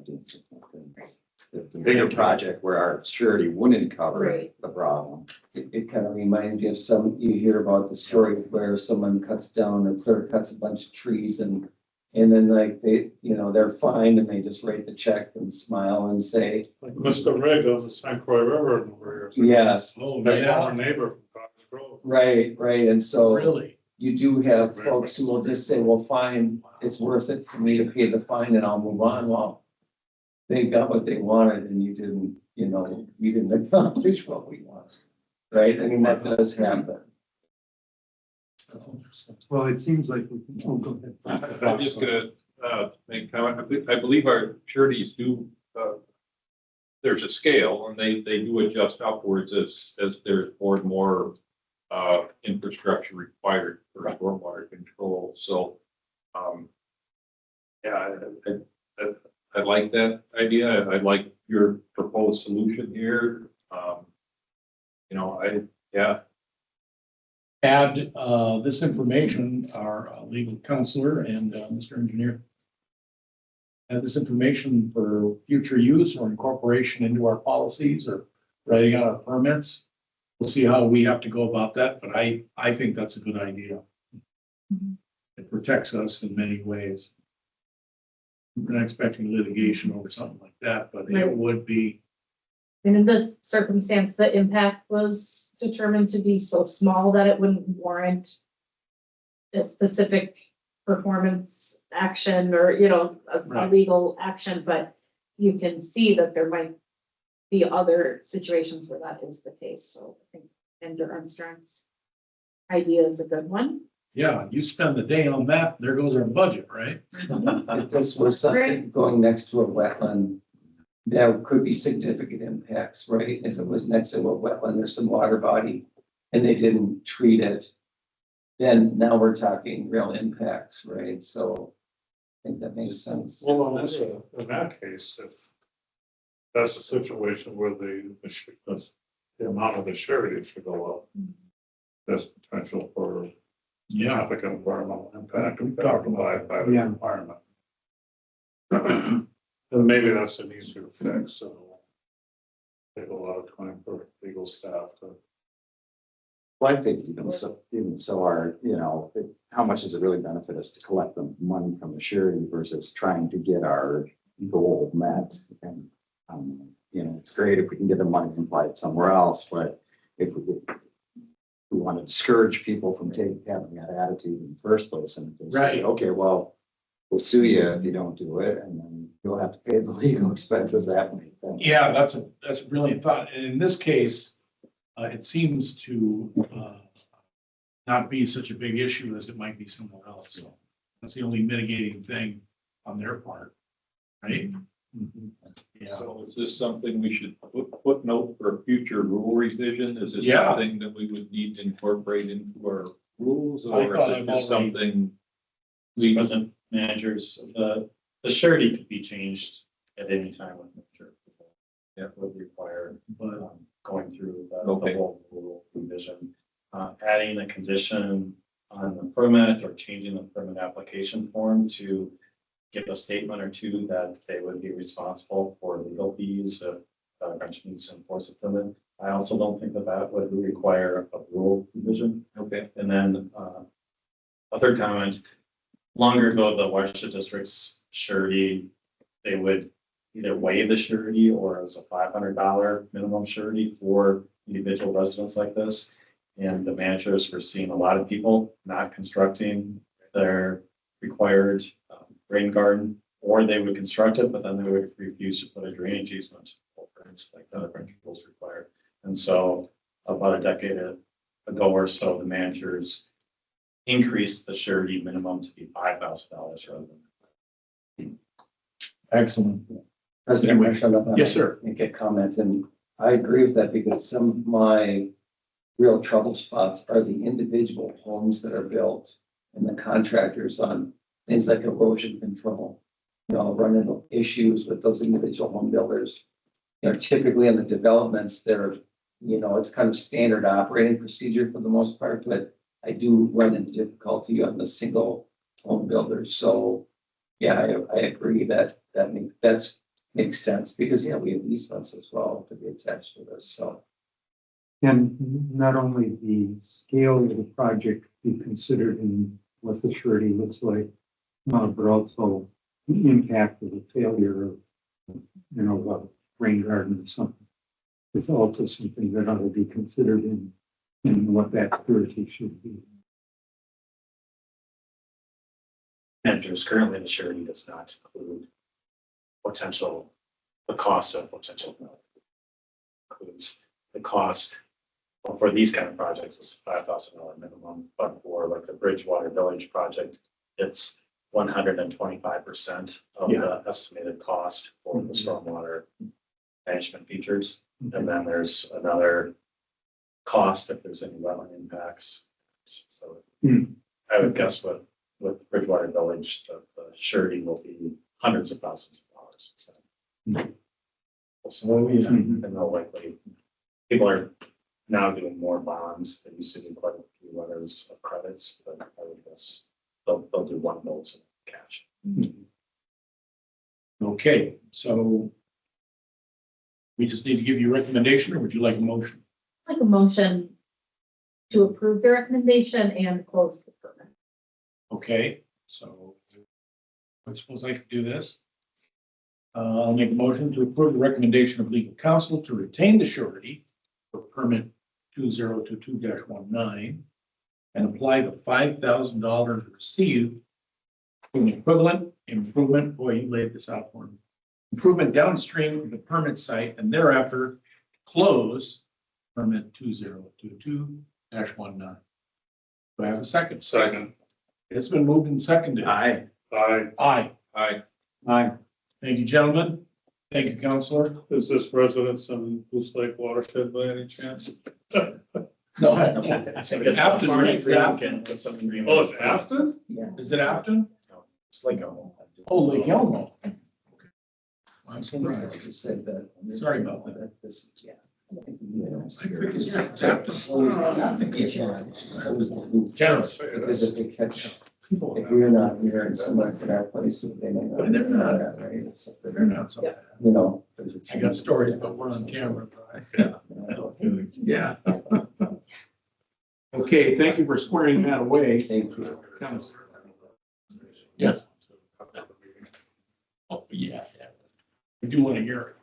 The bigger project where our surety wouldn't cover Right. the problem. It kind of reminds you of you hear about the story where someone cuts down or clear cuts a bunch of trees and then like they're fined and they just write the check and smile and say, Like Mr. Rigg on the St. Croix River in the years. yes, Oh, That yeah, former neighbor from Cottage Grove. right. And so really? you do have folks who will just say, well, fine, it's worth it for me to pay the fine and I'll move on. Well, they got what they wanted and you didn't accomplish what we wanted. Right? I mean, that does happen. That's interesting. Well, it seems like we can, go ahead. I'm just gonna, make a comment. I believe our sureties do, there's a scale and they do adjust upwards as there's more and more infrastructure required for stormwater control. So, yeah, I like that idea. I like your proposed solution here. Add this information, our legal counselor and Mr. Engineer. Add this information for future use or incorporation into our policies or writing out our permits. We'll see how we have to go about that, but I think that's a good idea. It protects us in many ways. We're not expecting litigation over something like that, but it would be. And in this circumstance, the impact was determined to be so small that it wouldn't warrant a specific performance action or, a Right. legal action, but you can see that there might be other situations where that is the case. So I think Andrew Armstrong's idea is a good one. Yeah, you spend the day on that, there goes our budget, right? If this was something going next to a wetland, there could be significant impacts, right? If it was next to a wetland, there's some water body and they didn't treat it, then now we're talking real impacts, right? So I think that makes sense. Well, in that case, if that's a situation where the amount of the surety should go up, there's potential for significant environmental impact if they're applied by the environment. And maybe that's an easier fix, so take a lot of time for legal staff to. Well, I think even so our, how much does it really benefit us to collect the money from the surety versus trying to get our goal met? And, it's great if we can get the money applied somewhere else, but if we want to discourage people from having that attitude in the first place, and if they say, Right. okay, well, we'll sue you if you don't do it, and then you'll have to pay the legal expenses that way. Yeah, that's a brilliant thought. And in this case, it seems to not be such a big issue as it might be somewhere else. So that's the only mitigating thing on their part, right? Yeah. So is this something we should footnote for a future rule revision? Is this Yeah. something that we would need to incorporate into our rules, I or thought is it I've just already- something? Present managers, the surety could be changed at any time with nature. That would require, going through the Okay. whole rule revision. Adding a condition on the permit or changing the permit application form to give a statement or two that they would be responsible for legal fees if French needs to enforce it to them. I also don't think that that would require a rule revision. Okay. And then, a third comment, longer ago, the Watershed District's surety, they would either waive the surety or as a $500 minimum surety for individual residents like this. And the managers were seeing a lot of people not constructing their required rain garden, or they would construct it, but then they would refuse to put a drainage easement over it, like the other principles required. And so about a decade ago or so, the managers increased the surety minimum to be $5,000 rather than. Excellent. President Anyway, Marshall, if I yes, might sir. Make a comment, and I agree with that because some of my real trouble spots are the individual homes that are built and the contractors on things like erosion control. You know, running into issues with those individual home builders. You know, typically in the developments, they're, you know, it's kind of standard operating procedure for the most part, but I do run into difficulty on the single home builders. So, yeah, I agree that makes sense because, yeah, we have easements as well to be attached to this, so. And not only the scale of the project be considered in what the surety looks like, but also the impact of the failure of, you know, a rain garden or something. It's also something that ought to be considered in what that surety should be. Managers currently, the surety does not include the cost of potential. Includes the cost for these kind of projects is $5,000 minimum, but for like the Bridgewater Village project, it's 125% of the estimated cost for the stormwater management features. And then there's another cost if there's any wetland impacts. So I would guess with Bridgewater Village, the surety will be hundreds of thousands of dollars. So, and they'll likely, people are now doing more bonds. They used to do quite a few letters of credits, but I would guess they'll do one notes in cash. Okay, so we just need to give you a recommendation, or would you like a motion? Like a motion to approve the recommendation and close the permit. Okay, so I suppose I could do this. I'll make a motion to approve the recommendation of legal counsel to retain the surety for permit 2022-19 and apply the $5,000 received to an equivalent improvement, boy, you laid this out for me, improvement downstream of the permit site and thereafter close permit 2022-19. Do I have a second? Second. It's been moved and seconded. Aye. Aye. Aye. Aye. Aye. Thank you, gentlemen. Thank you, Counselor. Is this residents in Goose Lake Watershed by any chance? No. Because Afton, farming right? It's agreement Afton. can put some agreement- Oh, it's Afton? Yeah. Is it Afton? It's like a. Oh, Lake Elmo. I'm surprised. You said that. Sorry about that. This, yeah. Generous. Because if they catch, if we're not here and someone at our place, they may not. They're not. Right? It's- They're not so bad. You know. there's a I got stories, but we're on camera. Yeah. Okay, thank you for squaring that away. Thank you. Counselor. Yes. Oh, yeah. I do want to hear it.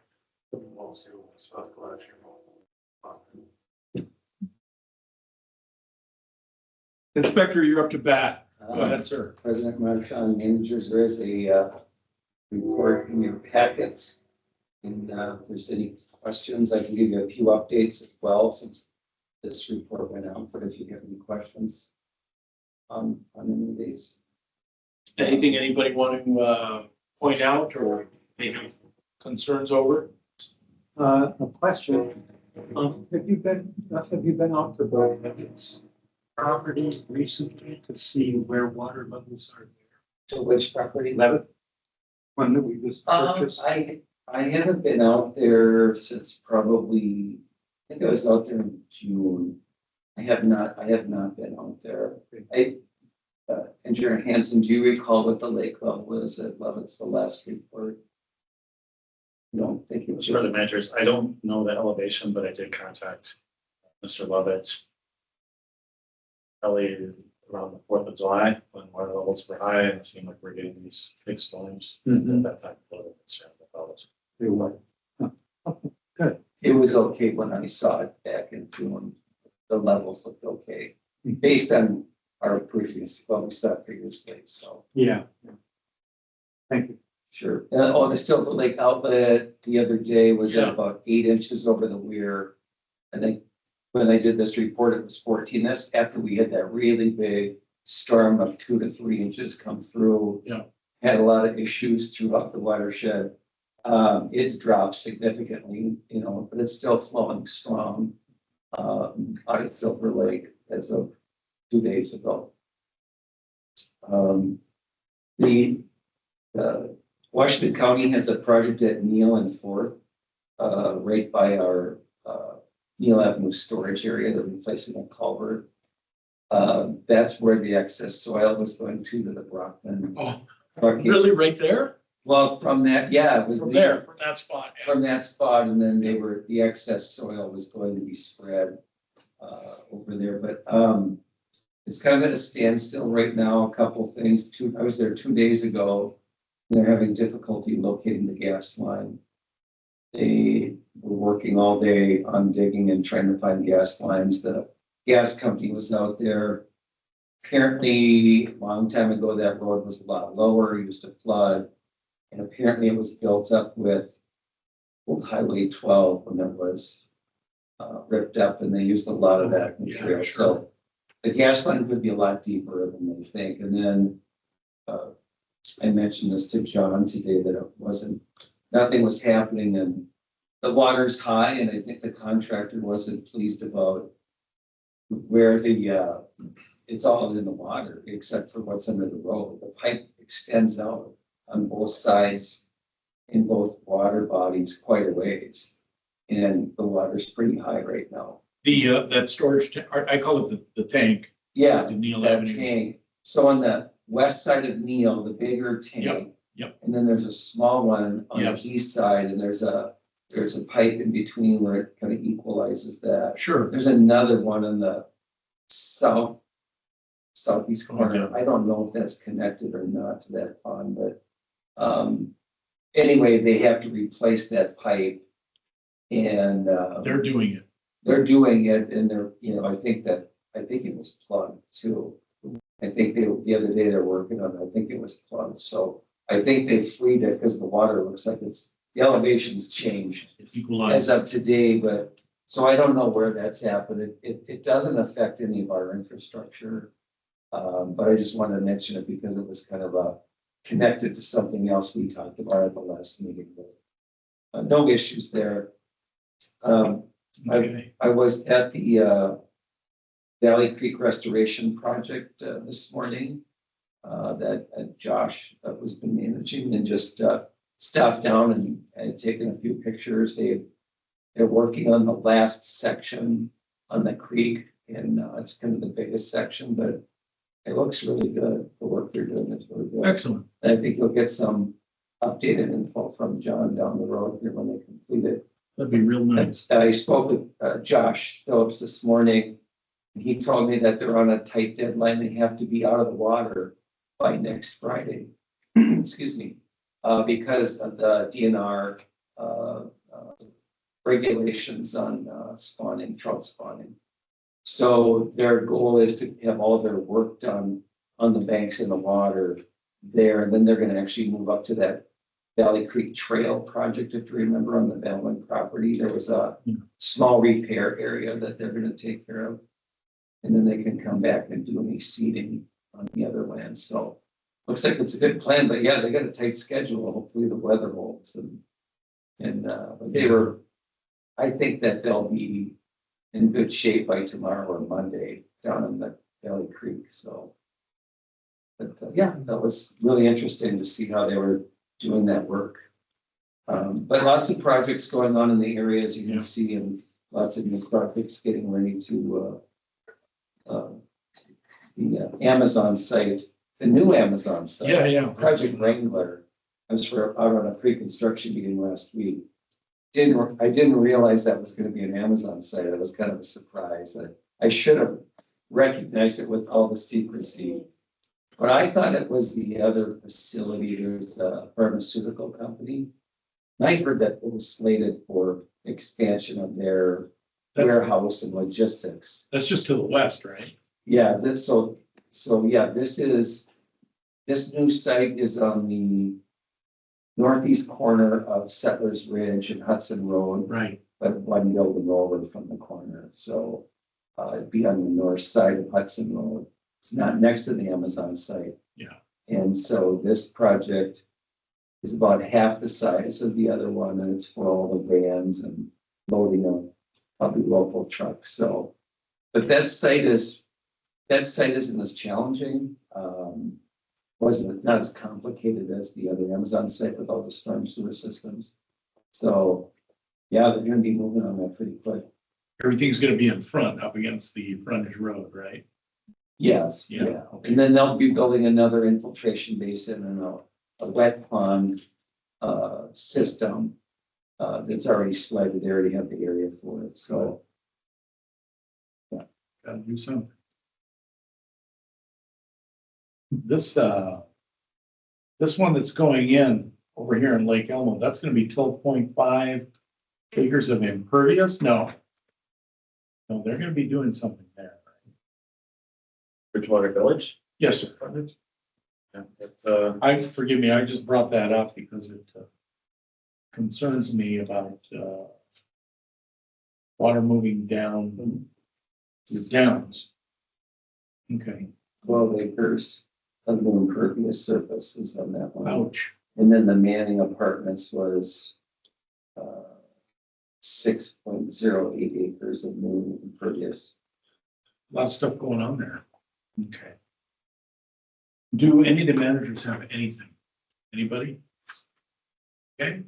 Inspector, you're up to bat. Go ahead, sir. President Marchand, managers, there is a report in your packets. And if there's any questions, I can give you a few updates as well, since this report went out, but if you have any questions on any of these. Anything anybody want to point out or any concerns over? A question. Have you been out to the property recently to see where water levels are there? To which property? Levitt? One that we just purchased? I haven't been out there since probably, I think I was out there in June. I have not been out there. Engineer Hanson, do you recall what the lake level was at Levitt's, the last report? You don't think it As was? for the measures, I don't know the elevation, but I did contact Mr. Lovett. Probably around the 4th of July, when water levels were high, and it seemed like we're getting these big storms. Mhm. At that time, I wasn't concerned about it. They were. Good. It was okay when I saw it back in June. The levels looked okay, based on our previous, what we saw previously, so. Yeah. Thank you. Sure. The Silver Lake outlet the other day was at Yeah. about 8 inches over the weir. I think when I did this report, it was 14. That's after we had that really big storm of 2 to 3 inches come through. Yeah. Had a lot of issues throughout the watershed. It's dropped significantly, but it's still flowing strong. Out of Silver Lake as of 2 days ago. The Washington County has a project at Neal and Fourth, right by our Neal Avenue storage area. They're replacing a culvert. That's where the excess soil was going to the Brockman. Oh, Bucket. really, right there? Well, from that, yeah, it was From there, from that spot. yeah. from that spot, and then the excess soil was going to be spread over there, but it's kind of at a standstill right now. A couple things. I was there 2 days ago. They're having difficulty locating the gas line. They were working all day on digging and trying to find gas lines. The gas company was out there. Apparently, a long time ago, that road was a lot lower, used to flood. And apparently it was built up with old Highway 12 when it was ripped up, and they used a lot of that Yeah, material. sure. So the gas line could be a lot deeper than they think. And then I mentioned this to John today, that nothing was happening, and the water's high, and I think the contractor wasn't pleased about where it's all in the water, except for what's under the road. The pipe extends out on both sides in both water bodies quite a ways. And the water's pretty high right now. That storage, I call it the tank. Yeah, The Neal that Avenue. tank. So on the west side of Neal, the bigger tank. Yep. And then there's a small one on Yes. the east side, and there's a pipe in between where it kind of equalizes that. Sure. There's another one on the southeast corner. I don't know if that's connected or not to that pond, but anyway, they have to replace that pipe. And They're doing it. they're doing it, and I think it was plugged too. I think the other day they're working on it. I think it was plugged. So I think they freed it because the water looks like the elevation's changed It equalizes. as of today, but so I don't know where that's at, but it doesn't affect any of our infrastructure. But I just wanted to mention it because it was kind of connected to something else we talked about at the last meeting. But no issues there. Okay. I was at the Valley Creek Restoration Project this morning that Josh was been managing, and just stopped down and had taken a few pictures. They're working on the last section on the creek, and it's kind of the biggest section, but it looks really good. The work they're doing is really good. Excellent. And I think you'll get some updated info from John down the road here when they complete it. That'd be real nice. I spoke with Josh Phillips this morning. He told me that they're on a tight deadline. They have to be out of the water by next Friday. Excuse me, because of the DNR regulations on trout spawning. So their goal is to have all their work done on the banks in the water there, and then they're going to actually move up to that Valley Creek Trail project. If you remember, on the Bellman property, there was a small repair area that they're going to take care of. And then they can come back and do any seeding on the other land. So looks like it's a good plan, but yeah, they got a tight schedule. Hopefully the weather holds, but I think that they'll be in good shape by tomorrow or Monday down in the Valley Creek. So, but yeah, that was really interesting to see how they were doing that work. But lots of projects going on in the area, as you can see, and lots of new projects getting ready to the Amazon site, the new Amazon site. Yeah. Project Wrangler I was out on a pre-construction meeting last week. I didn't realize that was gonna be an Amazon site. It was kind of a surprise. I should have recognized it with all the secrecy. But I thought it was the other facility. There's the pharmaceutical company. And I heard that it was slated for expansion of their warehouse and logistics. That's just to the west, right? Yeah, yeah, this new site is on the northeast corner of Settlers Ridge and Hudson Road, Right. but one building over from the corner, so it'd be on the north side of Hudson Road. It's not next to the Amazon site. Yeah. And so this project is about half the size of the other one, and it's for all the vans and loading of probably local trucks, so. But that site isn't as challenging, wasn't not as complicated as the other Amazon site with all the storm sewer systems. So, yeah, they're gonna be moving on that pretty quick. Everything's gonna be in front, up against the frontage road, right? Yes, Yeah, yeah, okay. and then they'll be building another infiltration basin and a wet pond system. That's already slated, they already have the area for it, so. Gotta do something. This one that's going in over here in Lake Elmo, that's gonna be 12.5 acres of impervious? No. No, they're gonna be doing something there. Bridgewater Village. Yes, sir. Yeah, Forgive me, I just brought that up because it concerns me about water moving down the downs. Okay, 12 acres of the impervious surfaces on that one. ouch. And then the Manning Apartments was 6.08 acres of new impervious. A lot of stuff going on there. Okay. Do any of the managers have anything? Anybody? Okay.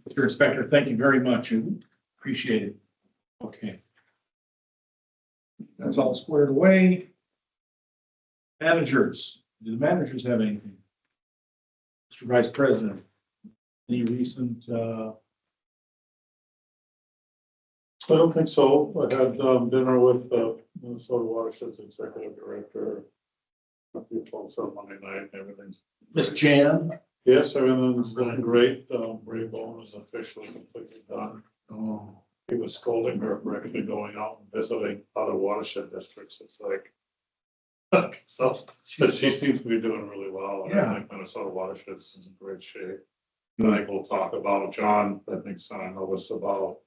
Mr. Inspector, thank you very much. Appreciate it. Okay. That's all squared away. Managers, do the managers have anything? Mr. Vice President, any recent, I don't think so. I had dinner with Minnesota Watershed's executive director a few folks on Monday night, and everything's. Miss Jan? Yes, everything's going great. Ray Bone is officially completely done. Oh, He was scolding her for actually going out and visiting other watershed districts. It's like. So, but she seems to be doing really well. And Yeah. I think Minnesota Watershed's is in great shape. I think we'll talk about, John, I think, sent a notice about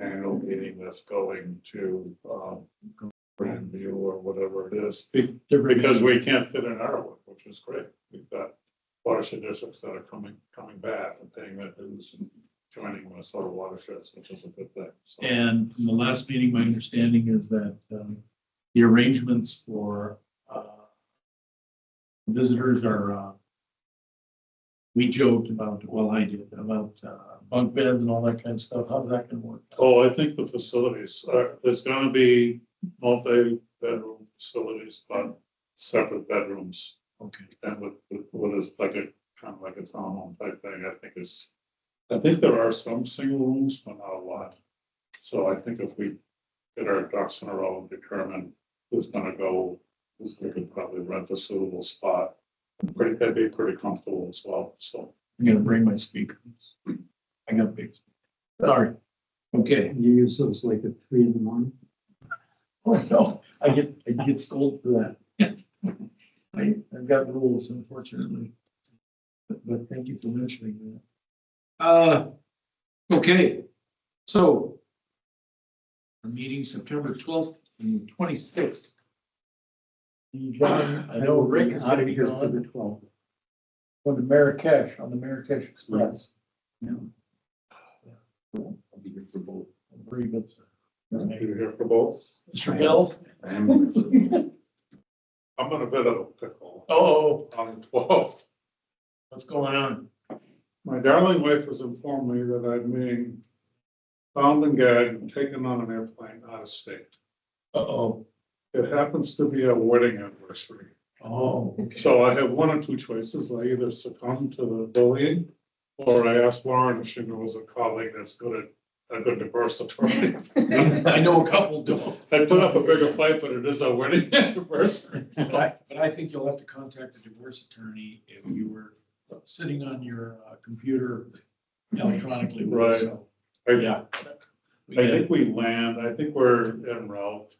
annual meeting that's going to, Grandview or whatever it is. Because we can't fit in Arrowood, which is great. We've got watershed districts that are coming back and paying their dues and joining Minnesota watersheds, which is a good thing. So, and from the last meeting, my understanding is that the arrangements for visitors are, we joked about, well, I did, about bunk beds and all that kind of stuff. How's that gonna work? oh, I think the facilities are, there's gonna be multi-bedroom facilities, but separate bedrooms. Okay. And with what is like a kind of like a townhome type thing, I think there are some single rooms, but not a lot. So I think if we get our ducks in a row and determine who's gonna go, we could probably rent a suitable spot. They'd be pretty comfortable as well, so. I'm gonna bring my speakers. I got big. Sorry. Okay. You use those like at 3 a.m. Oh, no, I get scolded for that. I've got rules, unfortunately. But thank you for mentioning that. Okay, so our meeting September 12th and 26th. John, I know Rick is gonna be here for the gone 12th. on the Marrakesh, Express. Yeah. I'll be here for both. Very good, sir. You're here for both? Mr. Bill? I'm in a bit of a pickle Oh, on the 12th. what's going on? My darling wife has informed me that I'm being found and gagged and taken on an airplane out of state. Uh-oh. It happens to be a wedding anniversary. Oh, okay. So I have one or two choices. I either succumb to the bullying, or I ask Lauren if she knows a colleague that's good at a good divorce attorney. I know a couple don't. I put up a bigger fight, but it is a wedding anniversary. But I think you'll have to contact a divorce attorney if you were sitting on your computer electronically. with us. Right. So, I yeah. think we land, I think we're en route.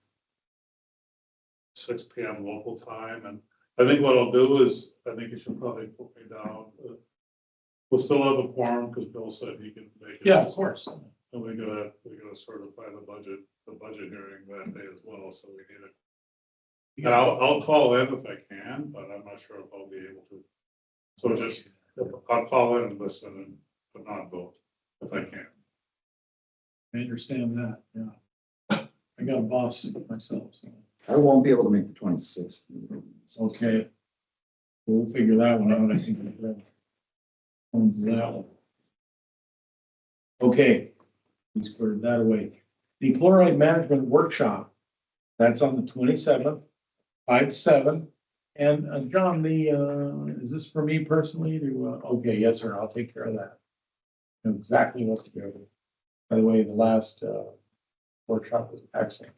6 PM local time, and I think what I'll do is, I think you should probably put me down. We'll still have a quorum, because Bill said he can make it. Yeah, of course. And we gotta certify the budget hearing that day as well, so we need it. And I'll call in if I can, but I'm not sure if I'll be able to. So just, I'll call in and listen and, but not vote if I can. I understand that, yeah. I got a boss myself, so, I won't be able to make the 26th. it's okay. We'll figure that one out, I think. That one. Okay, we squared that away. The chloride management workshop, that's on the 27th, 5 to 7. And John, is this for me personally to, okay, yes, sir, I'll take care of that. Know exactly what to do. By the way, the last workshop was excellent.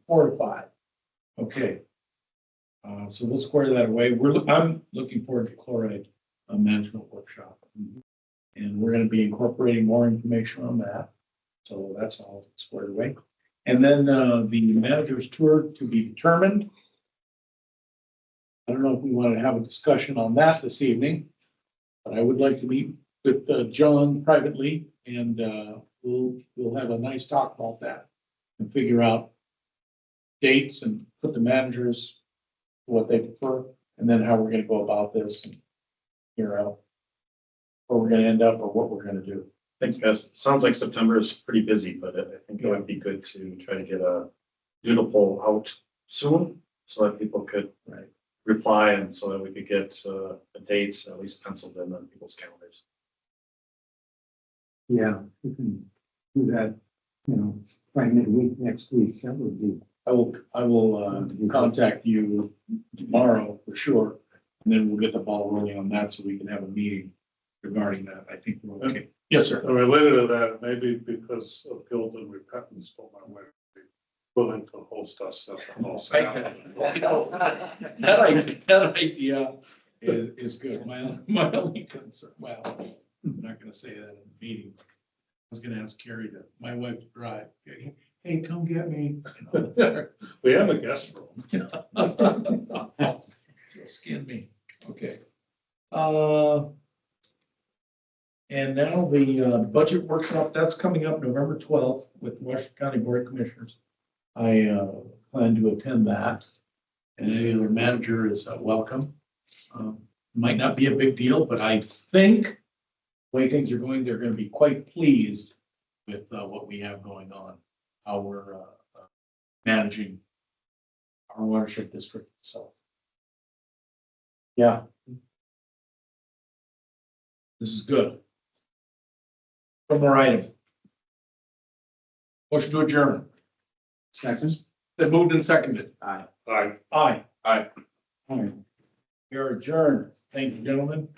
4 to 5. Okay. So we'll square that away. I'm looking forward to chloride management workshop. And we're going to be incorporating more information on that. So that's all squared away. And then the manager's tour to be determined. I don't know if we want to have a discussion on that this evening, but I would like to meet with John privately, and we'll have a nice talk about that and figure out dates and put the managers what they prefer, and then how we're going to go about this and figure out where we're going to end up or what we're going to do. I think it sounds like September is pretty busy, but I think it would be good to try to get a doodle poll out soon so that people could Right. reply and so that we could get a date at least penciled in on people's calendars. Yeah, we can do that, by midweek next week. That would be, I will contact you tomorrow for sure, and then we'll get the ball rolling on that so we can have a meeting regarding that. I think we're okay. Yes, sir. And related to that, maybe because of guilt and repentance, told my wife to be willing to host us at the house. That idea is good. My only concern, well, I'm not gonna say that in the meeting. I was gonna ask Carrie my wife to drive. Hey, come get me. We have a guest room. Skin me. Okay. And now the budget workshop, that's coming up November 12th with the Washington County Board of Commissioners. I plan to attend that. And any other manager is welcome. Might not be a big deal, but I think the way things are going, they're going to be quite pleased with what we have going on, how we're managing our watershed district. So, yeah, this is good. One more item. Motion to adjourn. second. Then moved and seconded. Aye. Aye. Aye. You're adjourned. Thank you, gentlemen.